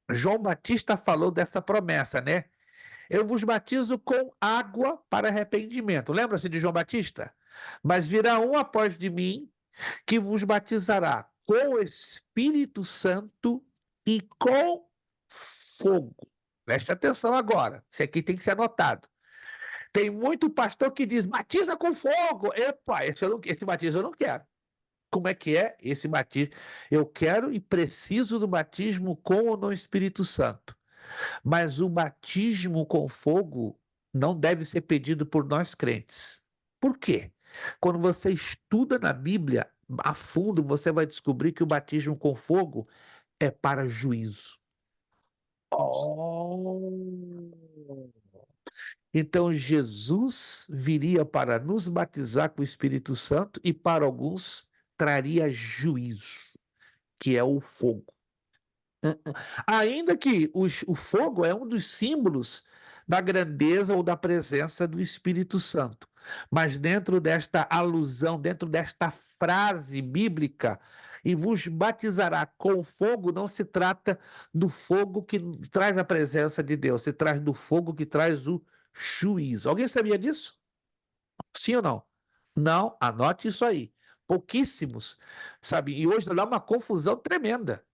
João Batista falou dessa promessa, né? Eu vos batizo com água para arrependimento. Lembra-se de João Batista? Mas virá um após de mim que vos batizará com o Espírito Santo e com fogo. Preste atenção agora, isso aqui tem que ser anotado. Tem muito pastor que diz, batiza com fogo. Epa, esse batismo eu não quero. Como é que é esse batismo? Eu quero e preciso do batismo com ou no Espírito Santo. Mas o batismo com fogo não deve ser pedido por nós crentes. Por quê? Quando você estuda na Bíblia a fundo, você vai descobrir que o batismo com fogo é para juízo. Oh! Então Jesus viria para nos batizar com o Espírito Santo e para alguns traria juízo, que é o fogo. Ainda que o fogo é um dos símbolos da grandeza ou da presença do Espírito Santo. Mas dentro desta alusão, dentro desta frase bíblica, e vos batizará com fogo, não se trata do fogo que traz a presença de Deus, se trata do fogo que traz o juízo. Alguém sabia disso? Sim ou não? Não, anote isso aí. Pouquíssimos, sabe? E hoje dá uma confusão tremenda.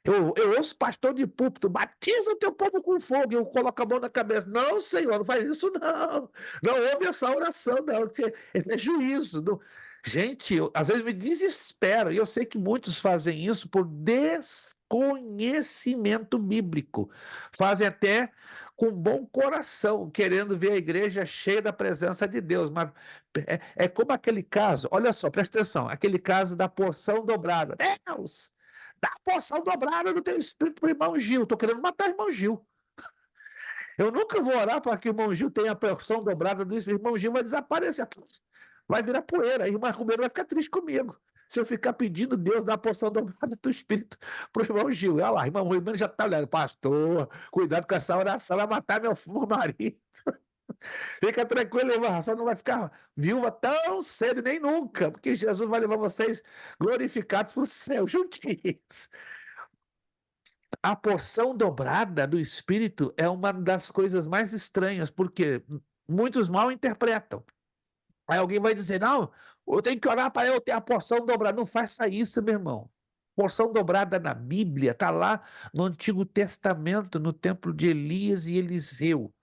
Eu ouço pastor de púlpito, batiza o teu povo com fogo, e eu coloco a mão na cabeça. Não, Senhor, não faz isso não. Não ouve essa oração, não. Esse é juízo. Não. Gente, às vezes me desespero, e eu sei que muitos fazem isso por desconhecimento bíblico. Fazem até com bom coração, querendo ver a igreja cheia da presença de Deus. Mas é como aquele caso, olha só, presta atenção, aquele caso da porção dobrada. Deus! Dá a porção dobrada do teu espírito para o irmão Gil. Estou querendo matar o irmão Gil. Eu nunca vou orar para que o irmão Gil tenha a porção dobrada do espírito. O irmão Gil vai desaparecer. Vai virar poeira. A irmã Romero vai ficar triste comigo. Se eu ficar pedindo Deus dar a porção dobrada do espírito para o irmão Gil. Olha lá, irmão Romero já está olhando. Pastor, cuidado com essa oração. Vai matar meu marido. Fica tranquilo, irmão, só não vai ficar viúva tão cedo nem nunca, porque Jesus vai levar vocês glorificados para o céu, juntinhos. A porção dobrada do Espírito é uma das coisas mais estranhas, porque muitos mal interpretam. Aí alguém vai dizer, não, eu tenho que orar para eu ter a porção dobrada. Não faça isso, meu irmão. Porção dobrada na Bíblia está lá no Antigo Testamento, no templo de Elias e Eliseu.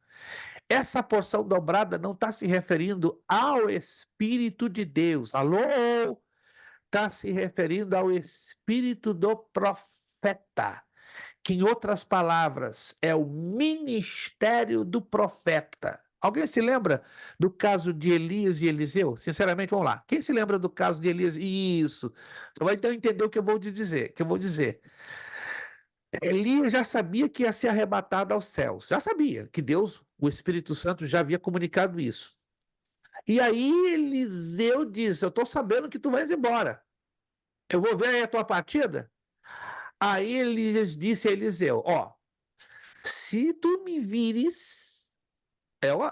Essa porção dobrada não está se referindo ao Espírito de Deus. Alô? Está se referindo ao Espírito do profeta, que, em outras palavras, é o ministério do profeta. Alguém se lembra do caso de Elias e Eliseu? Sinceramente, vamos lá. Quem se lembra do caso de Elias? Isso. Você vai então entender o que eu vou dizer. Elias já sabia que ia ser arrebatado aos céus. Já sabia que Deus, o Espírito Santo, já havia comunicado isso. E aí Eliseu disse, eu estou sabendo que tu vais embora. Eu vou ver aí a tua partida. Aí Elias disse a Eliseu, ó, se tu me vires,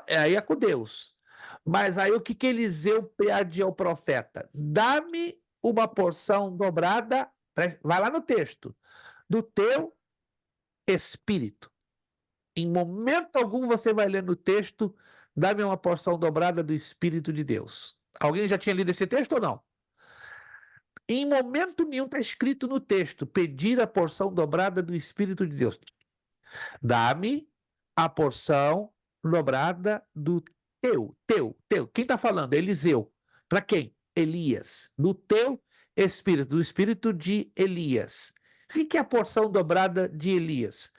aí é com Deus. Mas aí o que Eliseu pede ao profeta? Dá-me uma porção dobrada, vai lá no texto, do teu espírito. Em momento algum você vai ler no texto, dá-me uma porção dobrada do Espírito de Deus. Alguém já tinha lido esse texto ou não? Em momento nenhum está escrito no texto, pedir a porção dobrada do Espírito de Deus. Dá-me a porção dobrada do teu. Quem está falando? Eliseu. Para quem? Elias. Do teu espírito, do espírito de Elias. O que é a porção dobrada de Elias?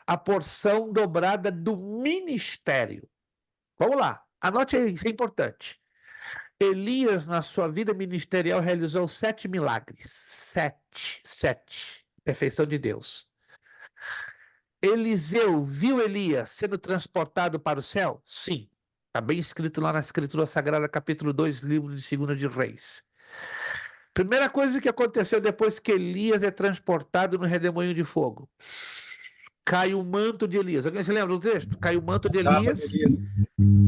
A porção dobrada do ministério. Vamos lá, anote aí, isso é importante. Elias, na sua vida ministerial, realizou 7 milagres. 7. Perfeição de Deus. Eliseu viu Elias sendo transportado para o céu? Sim. Está bem escrito lá na Escritura Sagrada, capítulo 2, livro de 2 de Reis. Primeira coisa que aconteceu depois que Elias é transportado no redemoinho de fogo. Cai o manto de Elias. Alguém se lembra do texto? Cai o manto de Elias.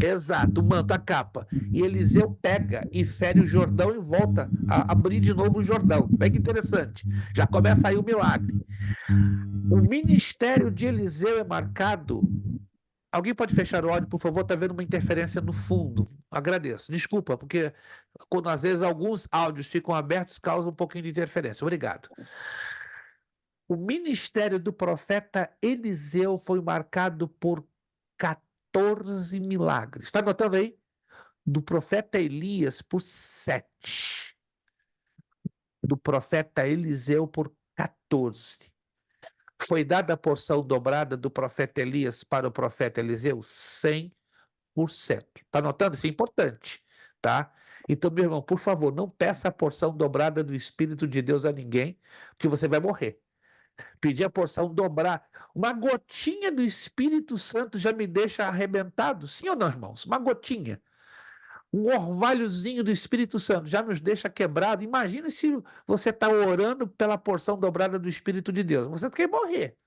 Exato, o manto, a capa. E Eliseu pega e fere o Jordão e volta a abrir de novo o Jordão. Olha que interessante. Já começa aí o milagre. O ministério de Eliseu é marcado. Alguém pode fechar o áudio, por favor? Está vendo uma interferência no fundo. Agradeço. Desculpa, porque quando às vezes alguns áudios ficam abertos, causa um pouquinho de interferência. Obrigado. O ministério do profeta Eliseu foi marcado por 14 milagres. Está anotando aí? Do profeta Elias por 7. Do profeta Eliseu por 14. Foi dada a porção dobrada do profeta Elias para o profeta Eliseu? 100%. Está anotando? Isso é importante, tá? Então, meu irmão, por favor, não peça a porção dobrada do Espírito de Deus a ninguém, porque você vai morrer. Pedir a porção dobrada. Uma gotinha do Espírito Santo já me deixa arrebentado? Sim ou não, irmãos? Uma gotinha. Um orvalhozinho do Espírito Santo já nos deixa quebrado. Imagine se você está orando pela porção dobrada do Espírito de Deus. Você quer morrer.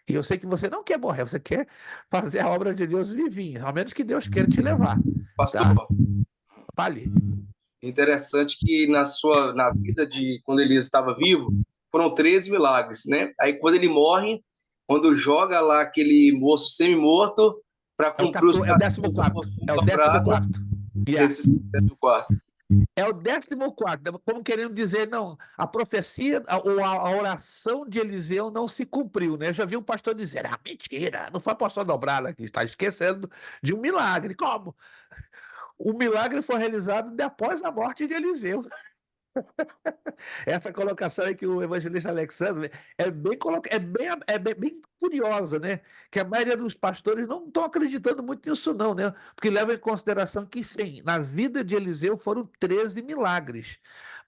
E eu sei que você não quer morrer, você quer fazer a obra de Deus vivinha, ao menos que Deus queira te levar. Pastor, Tá? Fale. interessante que na vida de quando Elias estava vivo, foram 13 milagres, né? Aí quando ele morre, quando joga lá aquele moço semi-morto para cumprir os É o 14º. É o 14º. Esse 14º. É o 14º, como querendo dizer, não, a profecia ou a oração de Eliseu não se cumpriu, né? Eu já vi um pastor dizer, mentira, não foi a porção dobrada aqui, está esquecendo de um milagre. Como? O milagre foi realizado após a morte de Eliseu. Essa colocação aí que o evangelista Alexandre bem curiosa, né? Que a maioria dos pastores não estão acreditando muito nisso, não, né? Porque leva em consideração que, sim, na vida de Eliseu foram 13 milagres.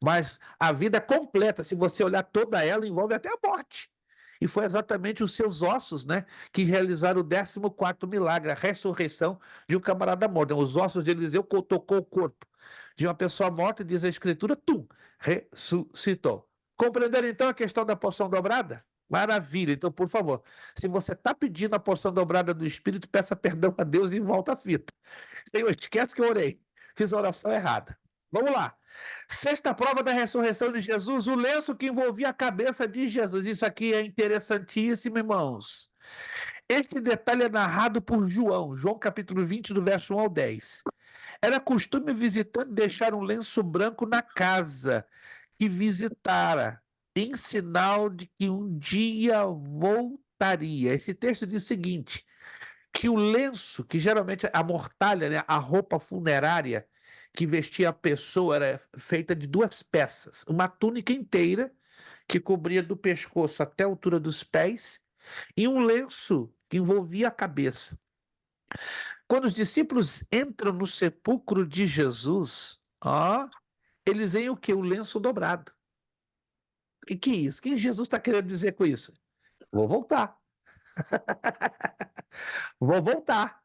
Mas a vida completa, se você olhar toda ela, envolve até a morte. E foi exatamente os seus ossos, né, que realizaram o 14º milagre, a ressurreição de um camarada morto. Os ossos de Eliseu tocou o corpo de uma pessoa morta, diz a Escritura, ressuscitou. Compreenderam então a questão da porção dobrada? Maravilha. Então, por favor, se você está pedindo a porção dobrada do Espírito, peça perdão a Deus e volta a fita. Senhor, esquece que eu orei. Fiz a oração errada. Vamos lá. Sexta prova da ressurreição de Jesus, o lenço que envolvia a cabeça de Jesus. Isso aqui é interessantíssimo, irmãos. Este detalhe é narrado por João capítulo 20, do verso 1 ao 10. Era costume visitante deixar um lenço branco na casa que visitara, em sinal de que um dia voltaria. Esse texto diz o seguinte, que o lenço, que geralmente a mortalha, né, a roupa funerária que vestia a pessoa era feita de 2 peças. Uma túnica inteira, que cobria do pescoço até a altura dos pés, e um lenço que envolvia a cabeça. Quando os discípulos entram no sepulcro de Jesus, eles veem o quê? O lenço dobrado. E que é isso? O que Jesus está querendo dizer com isso? Vou voltar. Vou voltar.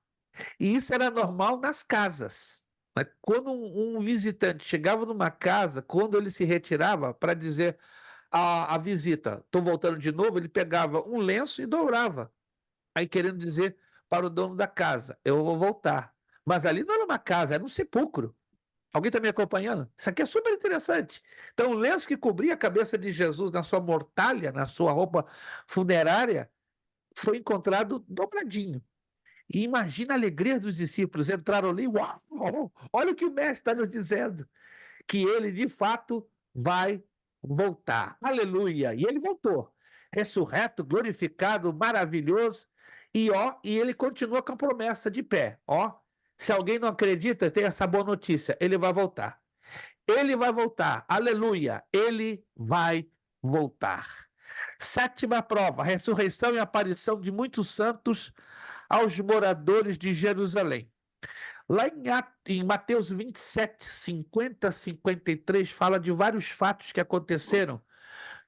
E isso era normal nas casas. Quando um visitante chegava numa casa, quando ele se retirava para dizer a visita, estou voltando de novo, ele pegava um lenço e dobrava. Aí querendo dizer para o dono da casa, eu vou voltar. Mas ali não era uma casa, era um sepulcro. Alguém está me acompanhando? Isso aqui é super interessante. Então, o lenço que cobria a cabeça de Jesus na sua mortalha, na sua roupa funerária, foi encontrado dobradinho. E imagina a alegria dos discípulos, entraram ali, uau, olha o que o mestre está nos dizendo, que ele de fato vai voltar. Aleluia! E ele voltou, ressurreto, glorificado, maravilhoso, e ele continua com a promessa de pé. Se alguém não acredita, tem essa boa notícia, ele vai voltar. Ele vai voltar, aleluia, ele vai voltar. Sétima prova, ressurreição e aparição de muitos santos aos moradores de Jerusalém. Lá em Mateus 27, 50, 53, fala de vários fatos que aconteceram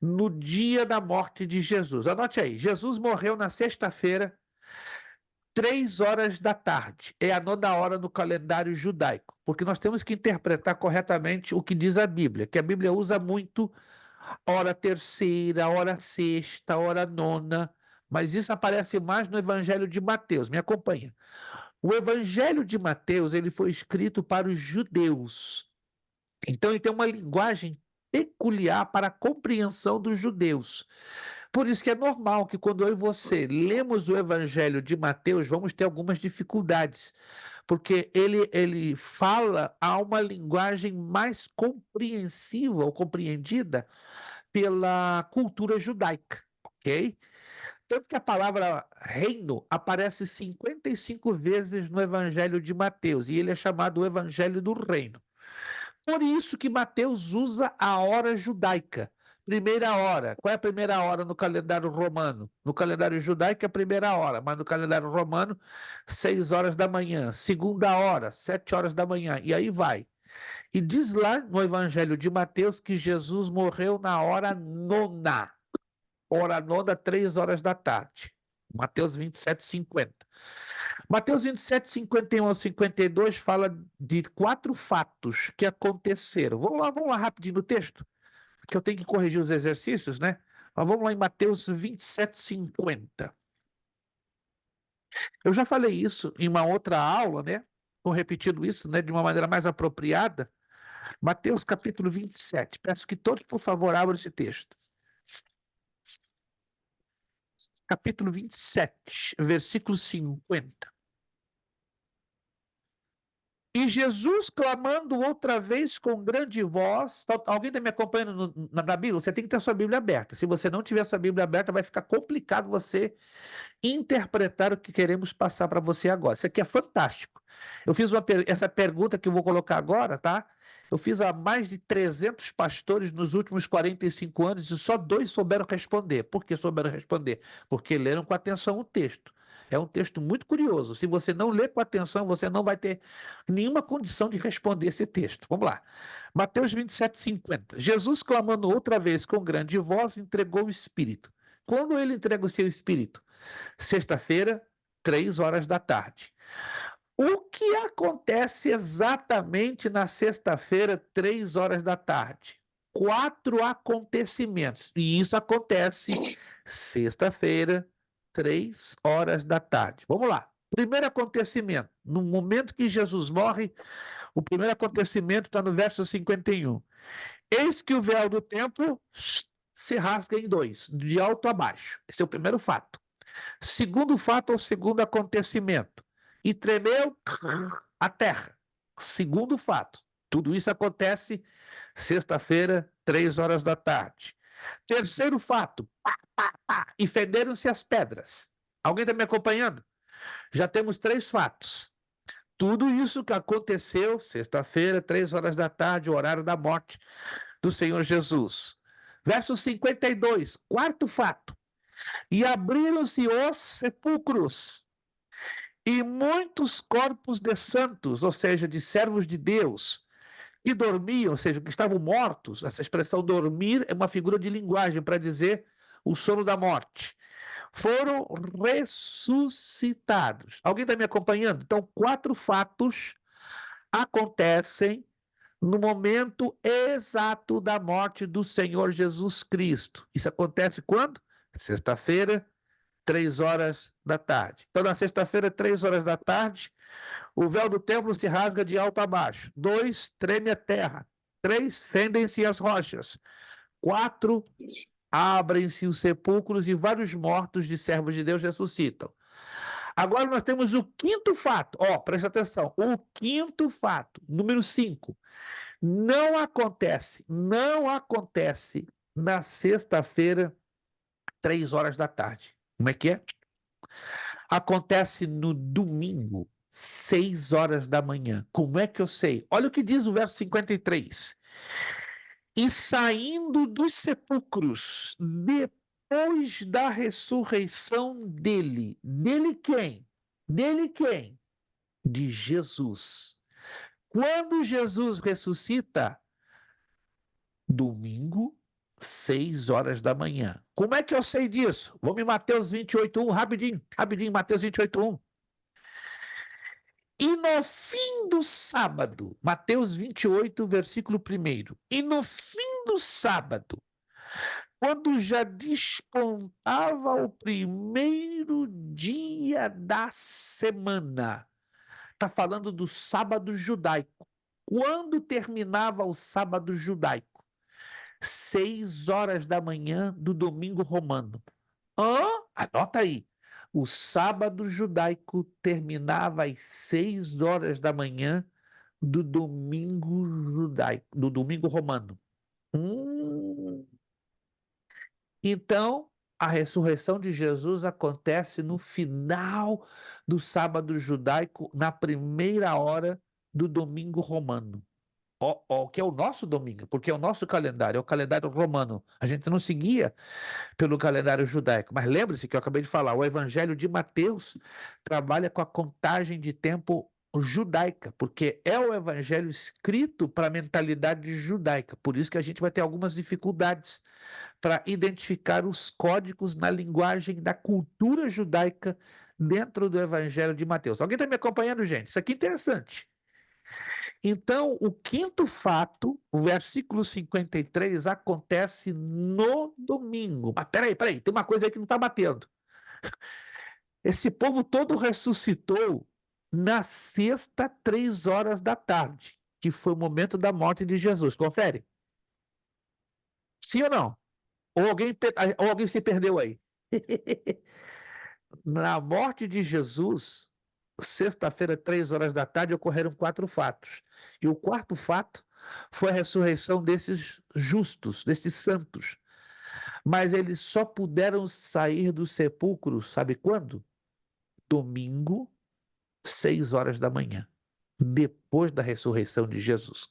no dia da morte de Jesus. Anote aí, Jesus morreu na sexta-feira, 3 horas da tarde. É a 9ª hora no calendário judaico, porque nós temos que interpretar corretamente o que diz a Bíblia, que a Bíblia usa muito hora terceira, hora sexta, hora nona, mas isso aparece mais no Evangelho de Mateus. Me acompanha. O Evangelho de Mateus, ele foi escrito para os judeus. Então ele tem uma linguagem peculiar para a compreensão dos judeus. Por isso que é normal que quando eu e você lemos o Evangelho de Mateus, vamos ter algumas dificuldades, porque ele fala a uma linguagem mais compreensiva ou compreendida pela cultura judaica, ok? Tanto que a palavra reino aparece 55 vezes no Evangelho de Mateus, e ele é chamado o Evangelho do Reino. Por isso que Mateus usa a hora judaica. Primeira hora. Qual é a primeira hora no calendário romano? No calendário judaico é a primeira hora, mas no calendário romano, 6 horas da manhã. Segunda hora, 7 horas da manhã. E aí vai. E diz lá no Evangelho de Mateus que Jesus morreu na hora nona. Hora nona, 3 horas da tarde. Mateus 27, 50. Mateus 27, 51 ao 52 fala de 4 fatos que aconteceram. Vamos lá rapidinho no texto, que eu tenho que corrigir os exercícios, né? Mas vamos lá em Mateus 27, 50. Eu já falei isso em uma outra aula, né? Estou repetindo isso, né, de uma maneira mais apropriada. Mateus capítulo 27. Peço que todos, por favor, abram esse texto. Capítulo 27, versículo 50. E Jesus, clamando outra vez com grande voz, alguém está me acompanhando na Bíblia? Você tem que ter a sua Bíblia aberta. Se você não tiver a sua Bíblia aberta, vai ficar complicado você interpretar o que queremos passar para você agora. Isso aqui é fantástico. Eu fiz essa pergunta que eu vou colocar agora, tá? Eu fiz a mais de 300 pastores nos últimos 45 anos e só 2 souberam responder. Por que souberam responder? Porque leram com atenção o texto. É um texto muito curioso. Se você não ler com atenção, você não vai ter nenhuma condição de responder esse texto. Vamos lá. Mateus 27, 50. Jesus, clamando outra vez com grande voz, entregou o Espírito. Quando ele entrega o seu Espírito? Sexta-feira, 3 horas da tarde. O que acontece exatamente na sexta-feira, 3 horas da tarde? 4 acontecimentos. E isso acontece sexta-feira, 3 horas da tarde. Vamos lá. Primeiro acontecimento. No momento que Jesus morre, o primeiro acontecimento está no verso 51. Eis que o véu do templo se rasga em 2, de alto a baixo. Esse é o primeiro fato. Segundo fato, é o segundo acontecimento. E tremeu a terra. Segundo fato. Tudo isso acontece sexta-feira, 3 horas da tarde. Terceiro fato. E fenderam-se as pedras. Alguém está me acompanhando? Já temos 3 fatos. Tudo isso que aconteceu sexta-feira, 3 horas da tarde, o horário da morte do Senhor Jesus. Verso 52, quarto fato. E abriram-se os sepulcros, e muitos corpos de santos, ou seja, de servos de Deus, que dormiam, ou seja, que estavam mortos. Essa expressão dormir é uma figura de linguagem para dizer o sono da morte. Foram ressuscitados. Alguém está me acompanhando? Então, 4 fatos acontecem no momento exato da morte do Senhor Jesus Cristo. Isso acontece quando? Sexta-feira, 3 horas da tarde. Então, na sexta-feira, 3 horas da tarde, o véu do templo se rasga de alto a baixo. 2, treme a terra. 3, fendem-se as rochas. 4, abrem-se os sepulcros e vários mortos de servos de Deus ressuscitam. Agora nós temos o quinto fato. Ó, presta atenção. O quinto fato, número 5. Não acontece na sexta-feira, 3 horas da tarde. Como é que é? Acontece no domingo, 6 horas da manhã. Como é que eu sei? Olha o que diz o verso 53. E saindo dos sepulcros, depois da ressurreição dele. Dele quem? Dele quem? De Jesus. Quando Jesus ressuscita? Domingo, 6 horas da manhã. Como é que eu sei disso? Vamos em Mateus 28:1, rapidinho, Mateus 28:1. E no fim do sábado, Mateus 28, versículo 1. E no fim do sábado, quando já despontava o primeiro dia da semana, está falando do sábado judaico. Quando terminava o sábado judaico? 6 horas da manhã do domingo romano. Anota aí. O sábado judaico terminava às 6 horas da manhã do domingo judaico, do domingo romano. Então, a ressurreição de Jesus acontece no final do sábado judaico, na primeira hora do domingo romano. Que é o nosso domingo, porque é o nosso calendário, é o calendário romano. A gente não seguia pelo calendário judaico. Mas lembre-se que eu acabei de falar, o Evangelho de Mateus trabalha com a contagem de tempo judaica, porque é o evangelho escrito para a mentalidade judaica. Por isso que a gente vai ter algumas dificuldades para identificar os códigos na linguagem da cultura judaica dentro do Evangelho de Mateus. Alguém está me acompanhando, gente? Isso aqui é interessante. Então, o quinto fato, o versículo 53, acontece no domingo. Mas peraí, tem uma coisa aí que não está batendo. Esse povo todo ressuscitou na sexta, 3 horas da tarde, que foi o momento da morte de Jesus. Confere. Sim ou não? Ou alguém se perdeu aí? Na morte de Jesus, sexta-feira, 3 horas da tarde, ocorreram 4 fatos. E o quarto fato foi a ressurreição desses justos, desses santos. Mas eles só puderam sair do sepulcro, sabe quando? Domingo, 6 horas da manhã, depois da ressurreição de Jesus.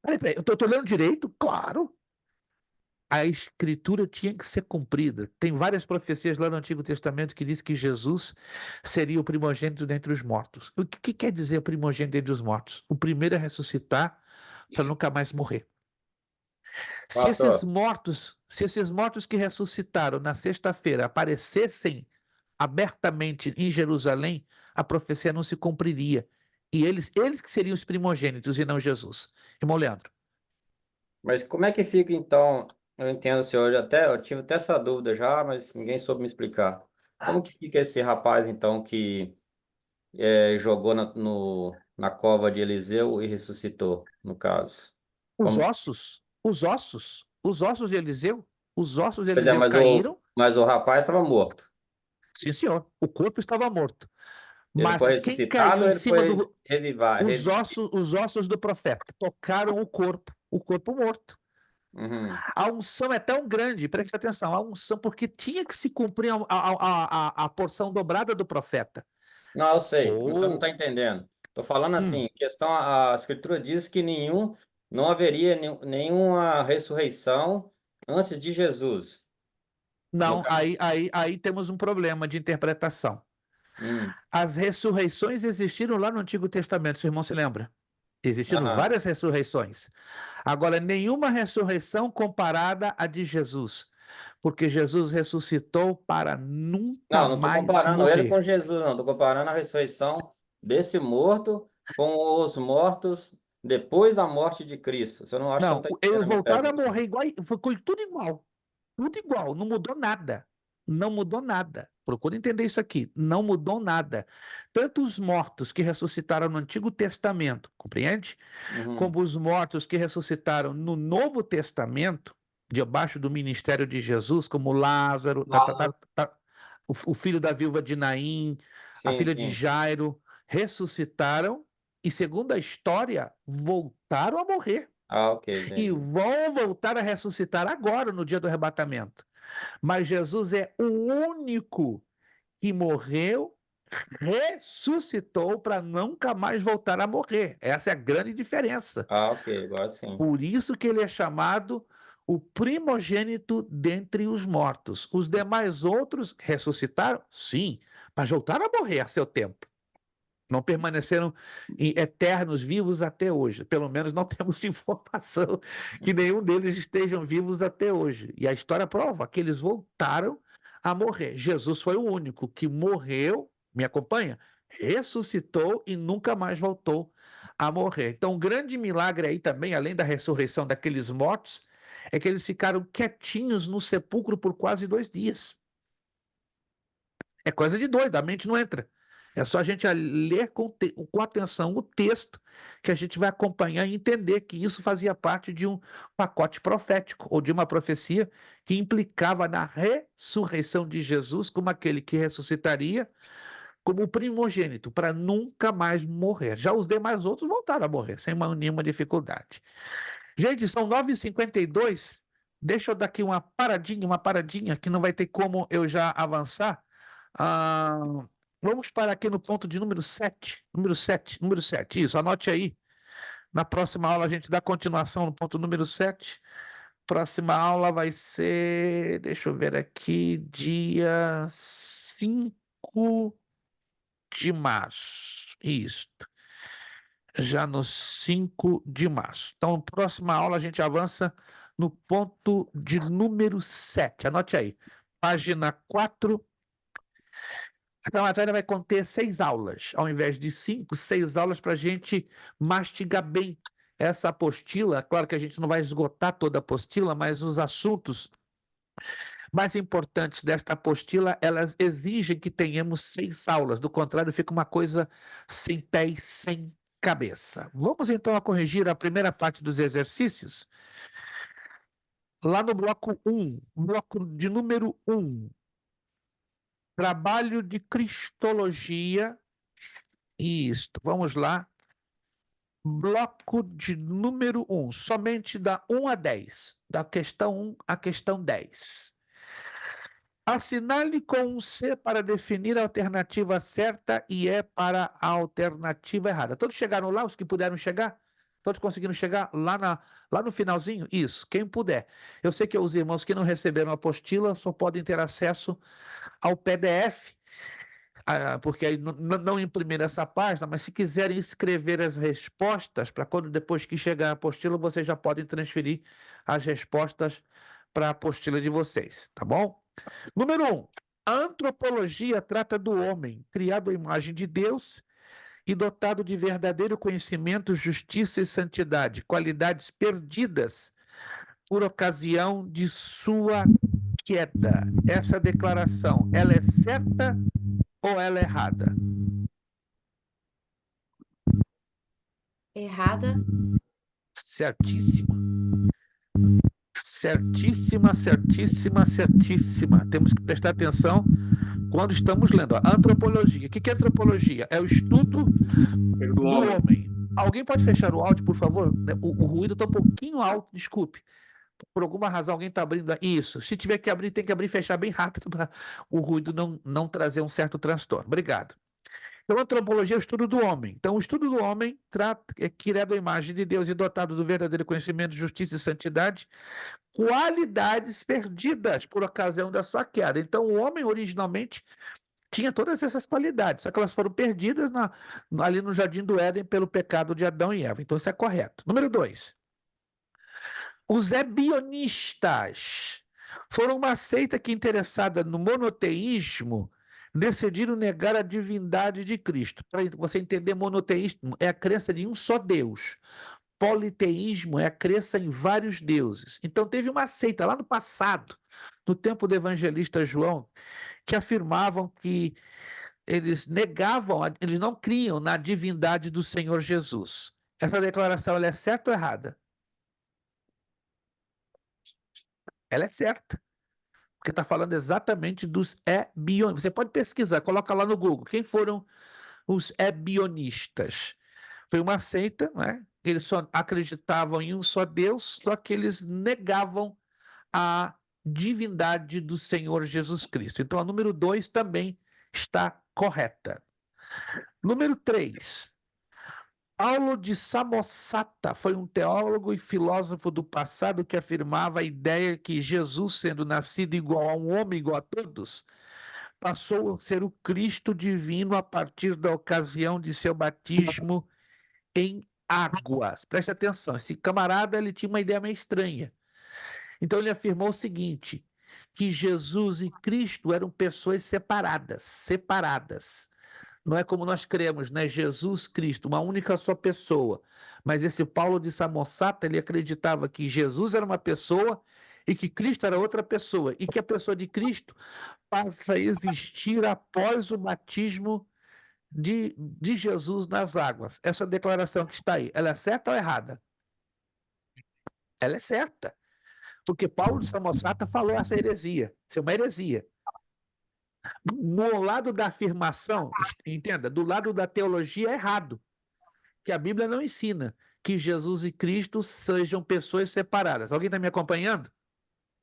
Peraí, eu estou lendo direito? Claro. A escritura tinha que ser cumprida. Tem várias profecias lá no Antigo Testamento que diz que Jesus seria o primogênito dentre os mortos. O que quer dizer primogênito dentre os mortos? O primeiro a ressuscitar para nunca mais morrer. Se esses mortos que ressuscitaram na sexta-feira aparecessem abertamente em Jerusalém, a profecia não se cumpriria. E eles que seriam os primogênitos e não Jesus. Irmão Leandro. Mas como é que fica, então? Eu entendo, senhor, eu tive até essa dúvida já, mas ninguém soube me explicar. Como que fica esse rapaz, então, que jogou na cova de Eliseu e ressuscitou, no caso? Os Como... ossos de Eliseu, Pois é, caíram. mas o rapaz estava morto. Sim, senhor. O corpo estava morto. Ele Mas foi quem ressuscitado caiu ou em ele cima foi do... Os ossos do profeta tocaram o corpo morto. Uhum. A unção é tão grande, preste atenção, a unção, porque tinha que se cumprir a porção dobrada do profeta. Não, eu sei, você não está entendendo. Estou falando assim, a Escritura diz que não haveria nenhuma ressurreição antes de Jesus, no Não, caso. aí temos um problema de interpretação. As ressurreições existiram lá no Antigo Testamento, seu irmão se lembra? Existiram várias ressurreições. Agora, nenhuma ressurreição comparada à de Jesus, porque Jesus ressuscitou para nunca Não estou mais comparando ele com morrer. Jesus, não. Estou comparando a ressurreição desse morto com os mortos depois da morte de Cristo. Você não acha que Não, não está eles entendendo a minha voltaram a pergunta? morrer igual, foi tudo igual, não mudou nada. Não mudou nada. Procura entender isso aqui. Não mudou nada. Tanto os mortos que ressuscitaram no Antigo Testamento, compreende? Uhum. Como os mortos que ressuscitaram no Novo Testamento, debaixo do ministério de Jesus, como Lázaro, o filho da viúva de Naim, a Sim, filha de sim. Jairo, ressuscitaram e, segundo a história, voltaram a morrer. Ah, ok, E entendi. vão voltar a ressuscitar agora, no dia do arrebatamento. Mas Jesus é o único que morreu, ressuscitou para nunca mais voltar a morrer. Essa é a grande diferença. Ah, ok, agora sim. Por isso que ele é chamado o primogênito dentre os mortos. Os demais outros ressuscitaram? Sim, mas voltaram a morrer a seu tempo. Não permaneceram eternos vivos até hoje. Pelo menos não temos informação que nenhum deles estejam vivos até hoje. E a história prova que eles voltaram a morrer. Jesus foi o único que morreu, me acompanha? Ressuscitou e nunca mais voltou a morrer. Então, um grande milagre aí também, além da ressurreição daqueles mortos, é que eles ficaram quietinhos no sepulcro por quase 2 dias. É coisa de doido, a mente não entra. É só a gente ler com atenção o texto que a gente vai acompanhar e entender que isso fazia parte de um pacote profético ou de uma profecia que implicava na ressurreição de Jesus como aquele que ressuscitaria como o primogênito para nunca mais morrer. Já os demais outros voltaram a morrer sem nenhuma dificuldade. Gente, são 9h52. Deixa eu dar aqui uma paradinha, que não vai ter como eu já avançar. Ah, vamos parar aqui no ponto de número 7. Número 7. Isso, anote aí. Na próxima aula a gente dá continuação no ponto número 7. Próxima aula vai ser, deixa eu ver aqui, dia 5 de março. Isso. Já no 5 de março. Então, próxima aula a gente avança no ponto de número 7. Anote aí. Página 4. Essa matéria vai conter 6 aulas, ao invés de 5, 6 aulas para a gente mastigar bem essa apostila. Claro que a gente não vai esgotar toda a apostila, mas os assuntos mais importantes desta apostila, elas exigem que tenhamos 6 aulas. Do contrário, fica uma coisa sem pé e sem cabeça. Vamos então a corrigir a primeira parte dos exercícios. Lá no bloco 1, bloco de número 1. Trabalho de cristologia. Isto, vamos lá. Bloco de número 1, somente da 1 a 10, da questão 1 à questão 10. Assinale com um C para definir a alternativa certa e E para a alternativa errada. Todos chegaram lá, os que puderam chegar? Todos conseguiram chegar lá no finalzinho? Isso, quem puder. Eu sei que os irmãos que não receberam a apostila só podem ter acesso ao PDF, porque aí não imprimiram essa página, mas se quiserem escrever as respostas, para quando depois que chegar a apostila, vocês já podem transferir as respostas para a apostila de vocês, tá bom? Número 1. A antropologia trata do homem, criado à imagem de Deus e dotado de verdadeiro conhecimento, justiça e santidade, qualidades perdidas por ocasião de sua queda. Essa declaração, ela é certa ou ela é errada? Errada. Certíssima. Certíssima. Temos que prestar atenção quando estamos lendo. Antropologia. O que é antropologia? É o estudo do homem. Alguém pode fechar o áudio, por favor? O ruído está um pouquinho alto, desculpe. Por alguma razão, alguém está abrindo. Isso. Se tiver que abrir, tem que abrir e fechar bem rápido para o ruído não trazer um certo transtorno. Obrigado. Então, a antropologia é o estudo do homem. Então, o estudo do homem é criado à imagem de Deus e dotado do verdadeiro conhecimento, justiça e santidade, qualidades perdidas por ocasião da sua queda. Então, o homem originalmente tinha todas essas qualidades, só que elas foram perdidas ali no Jardim do Éden pelo pecado de Adão e Eva. Então, isso é correto. Número 2. Os ebionistas foram uma seita que, interessada no monoteísmo, decidiram negar a divindade de Cristo. Para você entender, monoteísmo é a crença de um só Deus. politeísmo é a crença em vários deuses. Então teve uma seita lá no passado, no tempo do evangelista João, que afirmavam que eles negavam, eles não criam na divindade do Senhor Jesus. Essa declaração ela é certa ou errada? Ela é certa, porque está falando exatamente dos ebionistas. Você pode pesquisar, coloca lá no Google, quem foram os ebionistas? Foi uma seita, né? Eles só acreditavam em um só Deus, só que eles negavam a divindade do Senhor Jesus Cristo. Então, a número 2 também está correta. Número 3. Paulo de Samosata foi um teólogo e filósofo do passado que afirmava a ideia que Jesus, sendo nascido igual a um homem, igual a todos, passou a ser o Cristo divino a partir da ocasião de seu batismo em águas. Preste atenção, esse camarada ele tinha uma ideia meio estranha. Então ele afirmou o seguinte, que Jesus e Cristo eram pessoas separadas. Não é como nós cremos, né? Jesus Cristo, uma única só pessoa. Mas esse Paulo de Samosata, ele acreditava que Jesus era uma pessoa e que Cristo era outra pessoa, e que a pessoa de Cristo passa a existir após o batismo de Jesus nas águas. Essa declaração que está aí, ela é certa ou errada? Ela é certa, porque Paulo de Samosata falou essa heresia. Isso é uma heresia. No lado da afirmação, entenda, do lado da teologia é errado, que a Bíblia não ensina que Jesus e Cristo sejam pessoas separadas. Alguém está me acompanhando?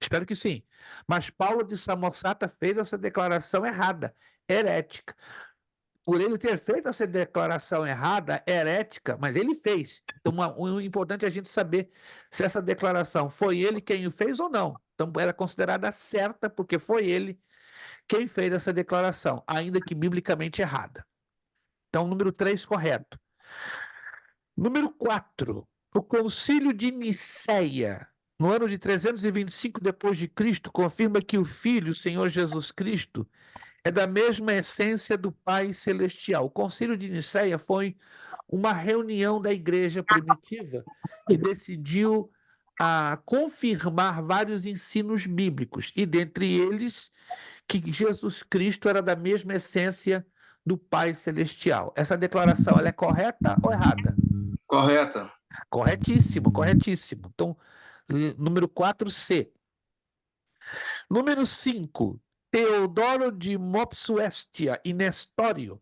Espero que sim. Mas Paulo de Samosata fez essa declaração errada, herética. Por ele ter feito essa declaração errada, herética, mas ele fez. Então, o importante é a gente saber se essa declaração foi ele quem o fez ou não. Então, era considerada certa, porque foi ele quem fez essa declaração, ainda que biblicamente errada. Então, número 3, correto. Número 4, o Concílio de Nicéia, no ano de 325 depois de Cristo, confirma que o Filho, o Senhor Jesus Cristo, é da mesma essência do Pai Celestial. O Concílio de Nicéia foi uma reunião da igreja primitiva que decidiu confirmar vários ensinos bíblicos, e dentre eles que Jesus Cristo era da mesma essência do Pai Celestial. Essa declaração ela é correta ou errada? Correta. Corretíssimo, corretíssimo. Então, número 4C. Número 5. Teodoro de Mopsuestia e Nestório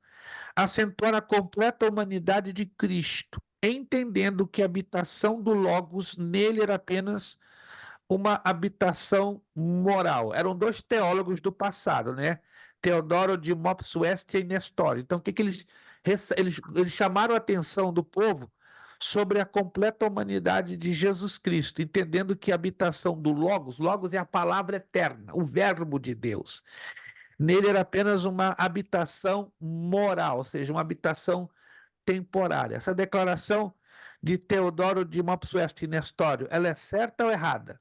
acentuaram a completa humanidade de Cristo, entendendo que a habitação do Logos nele era apenas uma habitação moral. Eram dois teólogos do passado, né? Teodoro de Mopsuestia e Nestório. Então, o que eles chamaram a atenção do povo sobre a completa humanidade de Jesus Cristo, entendendo que a habitação do Logos é a palavra eterna, o verbo de Deus. Nele era apenas uma habitação moral, ou seja, uma habitação temporária. Essa declaração de Teodoro de Mopsuestia e Nestório, ela é certa ou errada?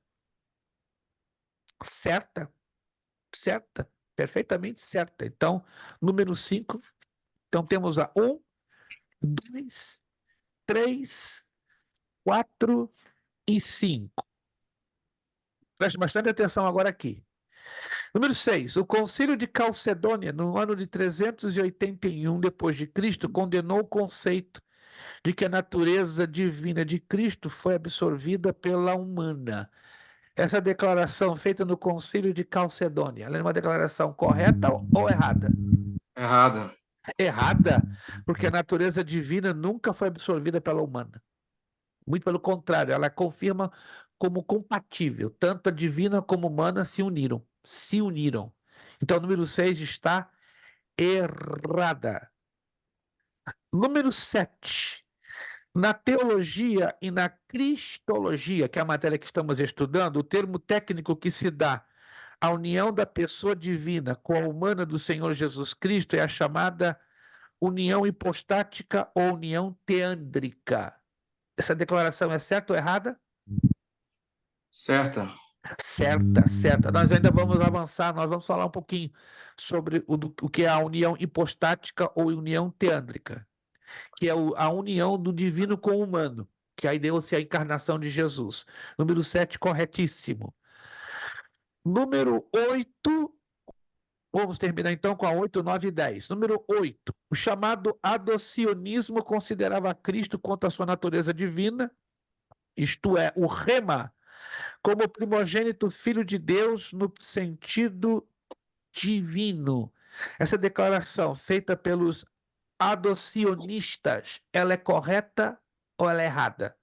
Certa, perfeitamente certa. Então, número 5, então temos a 1, 2, 3, 4 e 5. Preste bastante atenção agora aqui. Número 6, o Concílio de Calcedônia, no ano de 381 depois de Cristo, condenou o conceito de que a natureza divina de Cristo foi absorvida pela humana. Essa declaração feita no Concílio de Calcedônia, ela é uma declaração correta ou errada? Errada. Errada, porque a natureza divina nunca foi absorvida pela humana. Muito pelo contrário, ela confirma como compatível. Tanto a divina como a humana se uniram. Então, o número 6 está errada. Número 7. Na teologia e na cristologia, que é a matéria que estamos estudando, o termo técnico que se dá à união da pessoa divina com a humana do Senhor Jesus Cristo é a chamada união hipostática ou união teândrica. Essa declaração é certa ou errada? Certa. Certa. Nós ainda vamos avançar, nós vamos falar um pouquinho sobre o que é a união hipostática ou união teândrica, que é a união do divino com o humano. que aí deu-se a encarnação de Jesus. Número 7, corretíssimo. Número 8, vamos terminar então com a 8, 9 e 10. Número 8, o chamado adocionismo considerava Cristo quanto à sua natureza divina, isto é, o rema, como primogênito filho de Deus no sentido divino. Essa declaração feita pelos adocionistas, ela é correta ou ela é errada?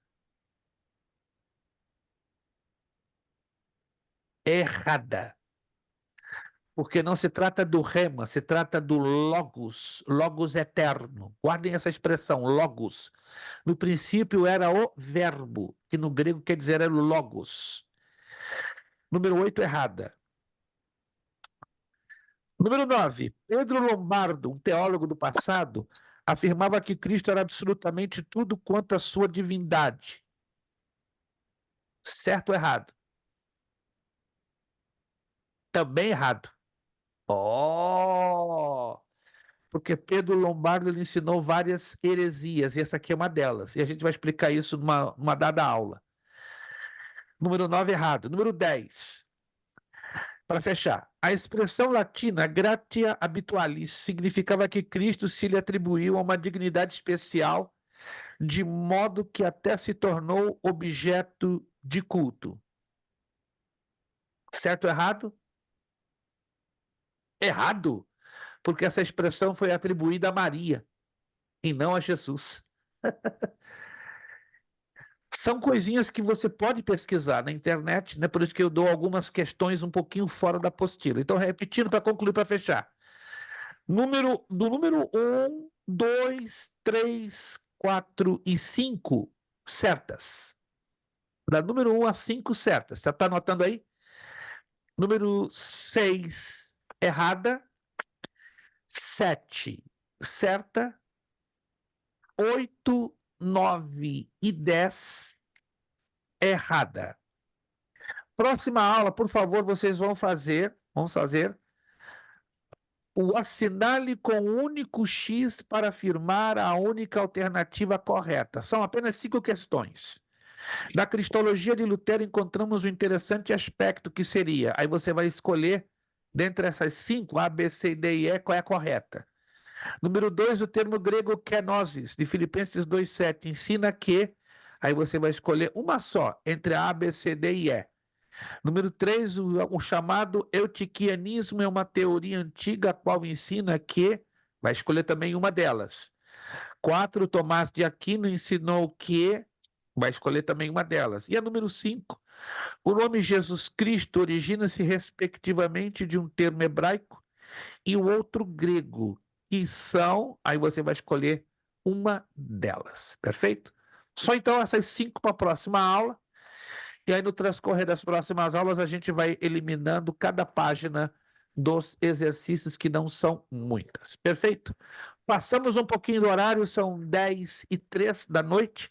Errada. Porque não se trata do rema, se trata do logos, logos eterno. Guardem essa expressão, logos. No princípio era o verbo, que no grego quer dizer era o logos. Número 8, errada. Número 9, Pedro Lombardo, um teólogo do passado, afirmava que Cristo era absolutamente tudo quanto a sua divindade. Certo ou errado? Também errado. Oh! Porque Pedro Lombardo lhe ensinou várias heresias, e essa aqui é uma delas. E a gente vai explicar isso numa dada aula. Número 9, errado. Número 10. Para fechar, a expressão latina gratia habitualis significava que Cristo se lhe atribuiu a uma dignidade especial, de modo que até se tornou objeto de culto. Certo ou errado? Errado, porque essa expressão foi atribuída a Maria e não a Jesus. São coisinhas que você pode pesquisar na internet, né? Por isso que eu dou algumas questões um pouquinho fora da apostila. Então, repetindo para concluir, para fechar. Do número 1, 2, 3, 4 e 5, certas. Da número 1 a 5, certas. Você está anotando aí? Número 6, errada. 7, certa. 8, 9 e 10, errada. Próxima aula, por favor, vocês vamos fazer o assinale com o único X para afirmar a única alternativa correta. São apenas 5 questões. Na Cristologia de Lutero encontramos um interessante aspecto que seria, aí você vai escolher, dentre essas 5, A, B, C, D e E, qual é a correta. Número 2, o termo grego kenosis, de Filipenses 2,7, ensina que, aí você vai escolher uma só, entre A, B, C, D e E. Número 3, o chamado eutiquianismo é uma teoria antiga a qual ensina que, vai escolher também uma delas. 4, Tomás de Aquino ensinou que, vai escolher também uma delas. E a número 5, o nome Jesus Cristo origina-se respectivamente de um termo hebraico e o outro grego, que são, aí você vai escolher uma delas, perfeito? Só então essas 5 para a próxima aula. E aí, no transcorrer das próximas aulas, a gente vai eliminando cada página dos exercícios, que não são muitas. Perfeito? Passamos um pouquinho do horário, são 10h03 da noite.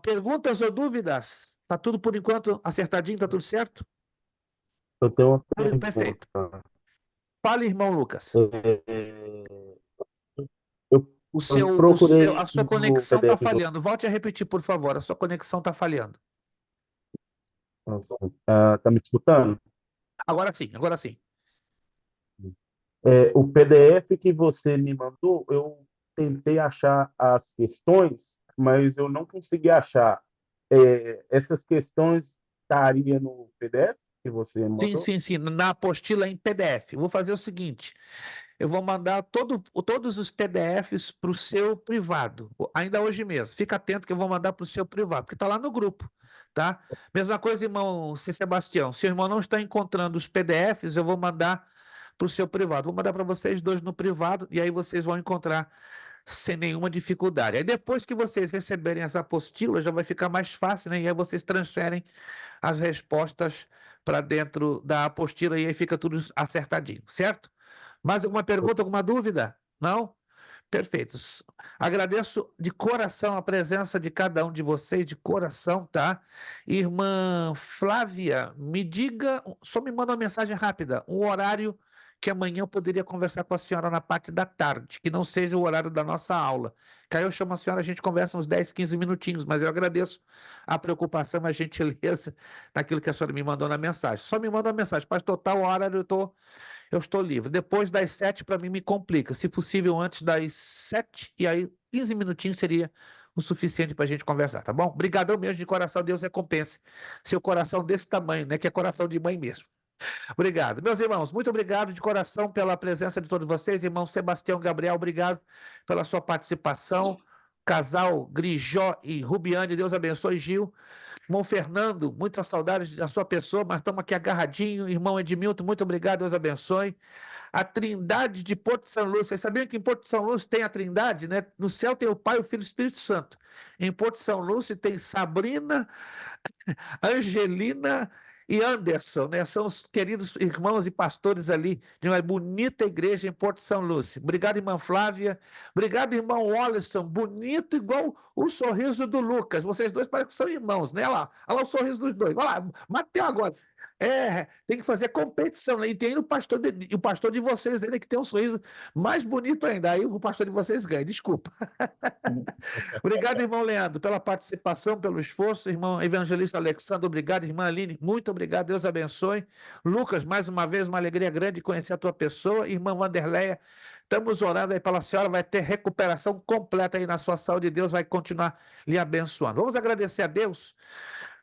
Perguntas ou dúvidas? Tá tudo por enquanto acertadinho, tá tudo certo? Eu tenho uma Perfeito. pergunta. Fala, irmão Lucas. Eu A sua procurei no conexão está PDF de falhando. Volte a repetir, por favor. A sua conexão está falhando. Nossa, tá me escutando? Agora sim, agora sim. O PDF que você me mandou, eu tentei achar as questões, mas eu não consegui achar. Essas questões estariam no PDF que você Sim, mandou? sim, sim. Na apostila em PDF. Vou fazer o seguinte: eu vou mandar todos os PDFs para o seu privado, ainda hoje mesmo. Fica atento que eu vou mandar para o seu privado, porque está lá no grupo, tá? Mesma coisa, irmão Sebastião. Se o irmão não está encontrando os PDFs, eu vou mandar para o seu privado. Vou mandar para vocês dois no privado, e aí vocês vão encontrar sem nenhuma dificuldade. Aí depois que vocês receberem essa apostila, já vai ficar mais fácil, né? E aí vocês transferem as respostas para dentro da apostila e aí fica tudo acertadinho, certo? Mais alguma pergunta, alguma dúvida? Não? Perfeito. Agradeço de coração a presença de cada um de vocês, de coração, tá? Irmã Flávia, me diga, só me manda uma mensagem rápida, um horário que amanhã eu poderia conversar com a senhora na parte da tarde, que não seja o horário da nossa aula. Que aí eu chamo a senhora, a gente conversa uns 10, 15 minutinhos, mas eu agradeço a preocupação, a gentileza daquilo que a senhora me mandou na mensagem. Só me manda uma mensagem, pastor, tal hora eu estou livre. Depois das 7, para mim, me complica. Se possível, antes das 7, e aí 15 minutinhos seria o suficiente para a gente conversar, tá bom? Obrigadão mesmo, de coração, Deus recompense seu coração desse tamanho, né? Que é coração de mãe mesmo. Obrigado. Meus irmãos, muito obrigado de coração pela presença de todos vocês. Irmão Sebastião Gabriel, obrigado pela sua participação. Casal Grijó e Rubiane, Deus abençoe, Gil. Irmão Fernando, muita saudade da sua pessoa, mas estamos aqui agarradinho. Irmão Edmilton, muito obrigado, Deus abençoe. A Trindade de Porto São Lúcio. Vocês sabiam que em Porto São Lúcio tem a Trindade, né? No céu tem o Pai, o Filho e o Espírito Santo. Em Porto São Lúcio tem Sabrina, Angelina e Anderson, né? São os queridos irmãos e pastores ali de uma bonita igreja em Porto São Lúcio. Obrigado, irmã Flávia. Obrigado, irmão Wallison. Bonito igual o sorriso do Lucas. Vocês dois parecem que são irmãos, né? Olha lá o sorriso dos dois. Olha lá, Mateu agora. Tem que fazer competição, né? E tem o pastor de vocês ainda que tem um sorriso mais bonito ainda. Aí o pastor de vocês ganha, desculpa. Obrigado, irmão Leandro, pela participação, pelo esforço. Irmão evangelista Alexandre, obrigado. Irmã Aline, muito obrigado. Deus abençoe. Lucas, mais uma vez, uma alegria grande conhecer a tua pessoa. Irmã Vanderleia, estamos orando aí pela senhora, vai ter recuperação completa aí na sua saúde. Deus vai continuar lhe abençoando. Vamos agradecer a Deus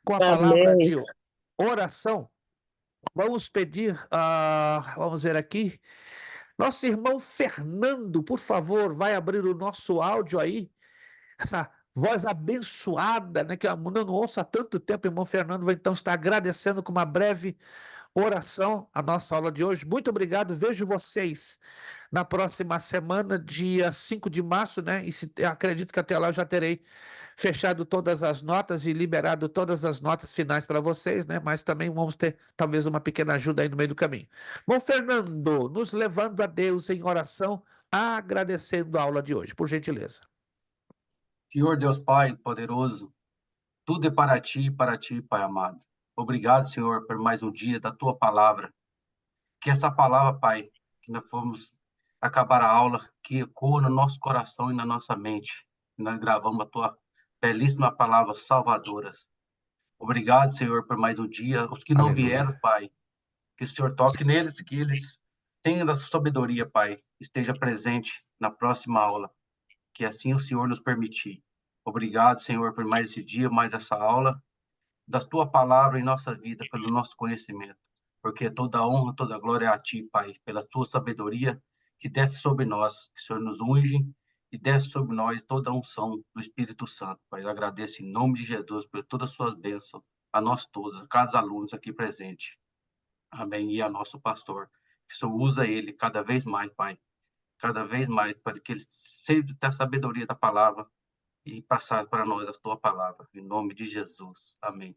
com a palavra de oração. Vamos pedir, vamos ver aqui. Nosso irmão Fernando, por favor, vai abrir o nosso áudio aí. Essa voz abençoada, né, que eu não ouço há tanto tempo, irmão Fernando vai então estar agradecendo com uma breve oração a nossa aula de hoje. Muito obrigado, vejo vocês na próxima semana, dia 5 de março, né, e acredito que até lá eu já terei fechado todas as notas e liberado todas as notas finais para vocês, né, mas também vamos ter talvez uma pequena ajuda aí no meio do caminho. Bom, Fernando, nos levando a Deus em oração, agradecendo a aula de hoje, por gentileza. Senhor Deus Pai poderoso, tudo é para ti, Pai amado. Obrigado, Senhor, por mais um dia da tua palavra. Que essa palavra, Pai, que nós fomos acabar a aula, que ecoa no nosso coração e na nossa mente. Nós gravamos a tua belíssima palavra salvadoras. Obrigado, Senhor, por mais um dia. Os que não vieram, Pai, que o Senhor toque neles, que eles tenham da sua sabedoria, Pai, esteja presente na próxima aula. Que assim o Senhor nos permitir. Obrigado, Senhor, por mais esse dia, mais essa aula, da tua palavra em nossa vida, pelo nosso conhecimento. Porque toda a honra, toda a glória é a ti, Pai, pela tua sabedoria que desce sobre nós, que o Senhor nos unge e desce sobre nós toda a unção do Espírito Santo, Pai. Eu agradeço em nome de Jesus por todas as suas bênçãos, a nós todos, a cada aluno aqui presente. Amém. E a nosso pastor, que o Senhor usa ele cada vez mais, Pai, cada vez mais, para que ele sempre tenha a sabedoria da palavra e passar para nós a tua palavra. Em nome de Jesus. Amém.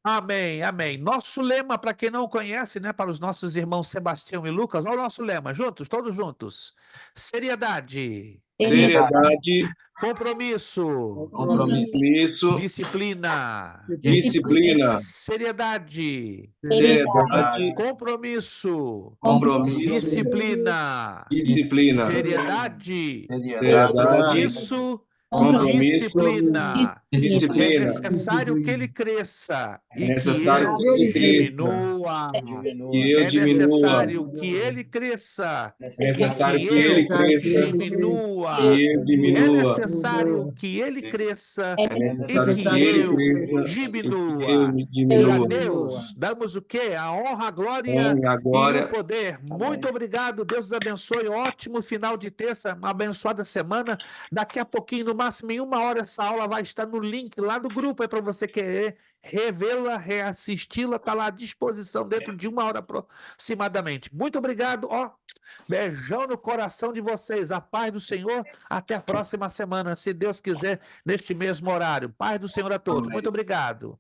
Amém, amém. Nosso lema, para quem não conhece, né, para os nossos irmãos Sebastião e Lucas, olha o nosso lema, juntos, todos juntos. Seriedade. Seriedade, Compromisso. compromisso, Disciplina. disciplina, Seriedade. seriedade, Compromisso. compromisso, Disciplina. disciplina, Seriedade. seriedade, Compromisso. compromisso, Disciplina. É disciplina. necessário que ele cresça e É necessário que que ele eu cresça, diminua. que eu É diminua. necessário que ele cresça É e necessário que que ele eu cresça, diminua. que eu É diminua. necessário que ele cresça É e necessário que que ele eu cresça e que eu diminua. E a diminua. Deus damos o quê? A honra, a glória Honra e a e o glória. poder. Muito obrigado. Deus os abençoe. Ótimo final de terça, uma abençoada semana. Daqui a pouquinho, no máximo em 1 hora, essa aula vai estar no link lá do grupo. É para você querer revê-la, reassisti-la. Está lá à disposição dentro de 1 hora aproximadamente. Muito obrigado. Beijão no coração de vocês. A paz do Senhor. Até a próxima semana, se Deus quiser, neste mesmo horário. Paz do Senhor a todos. Muito obrigado.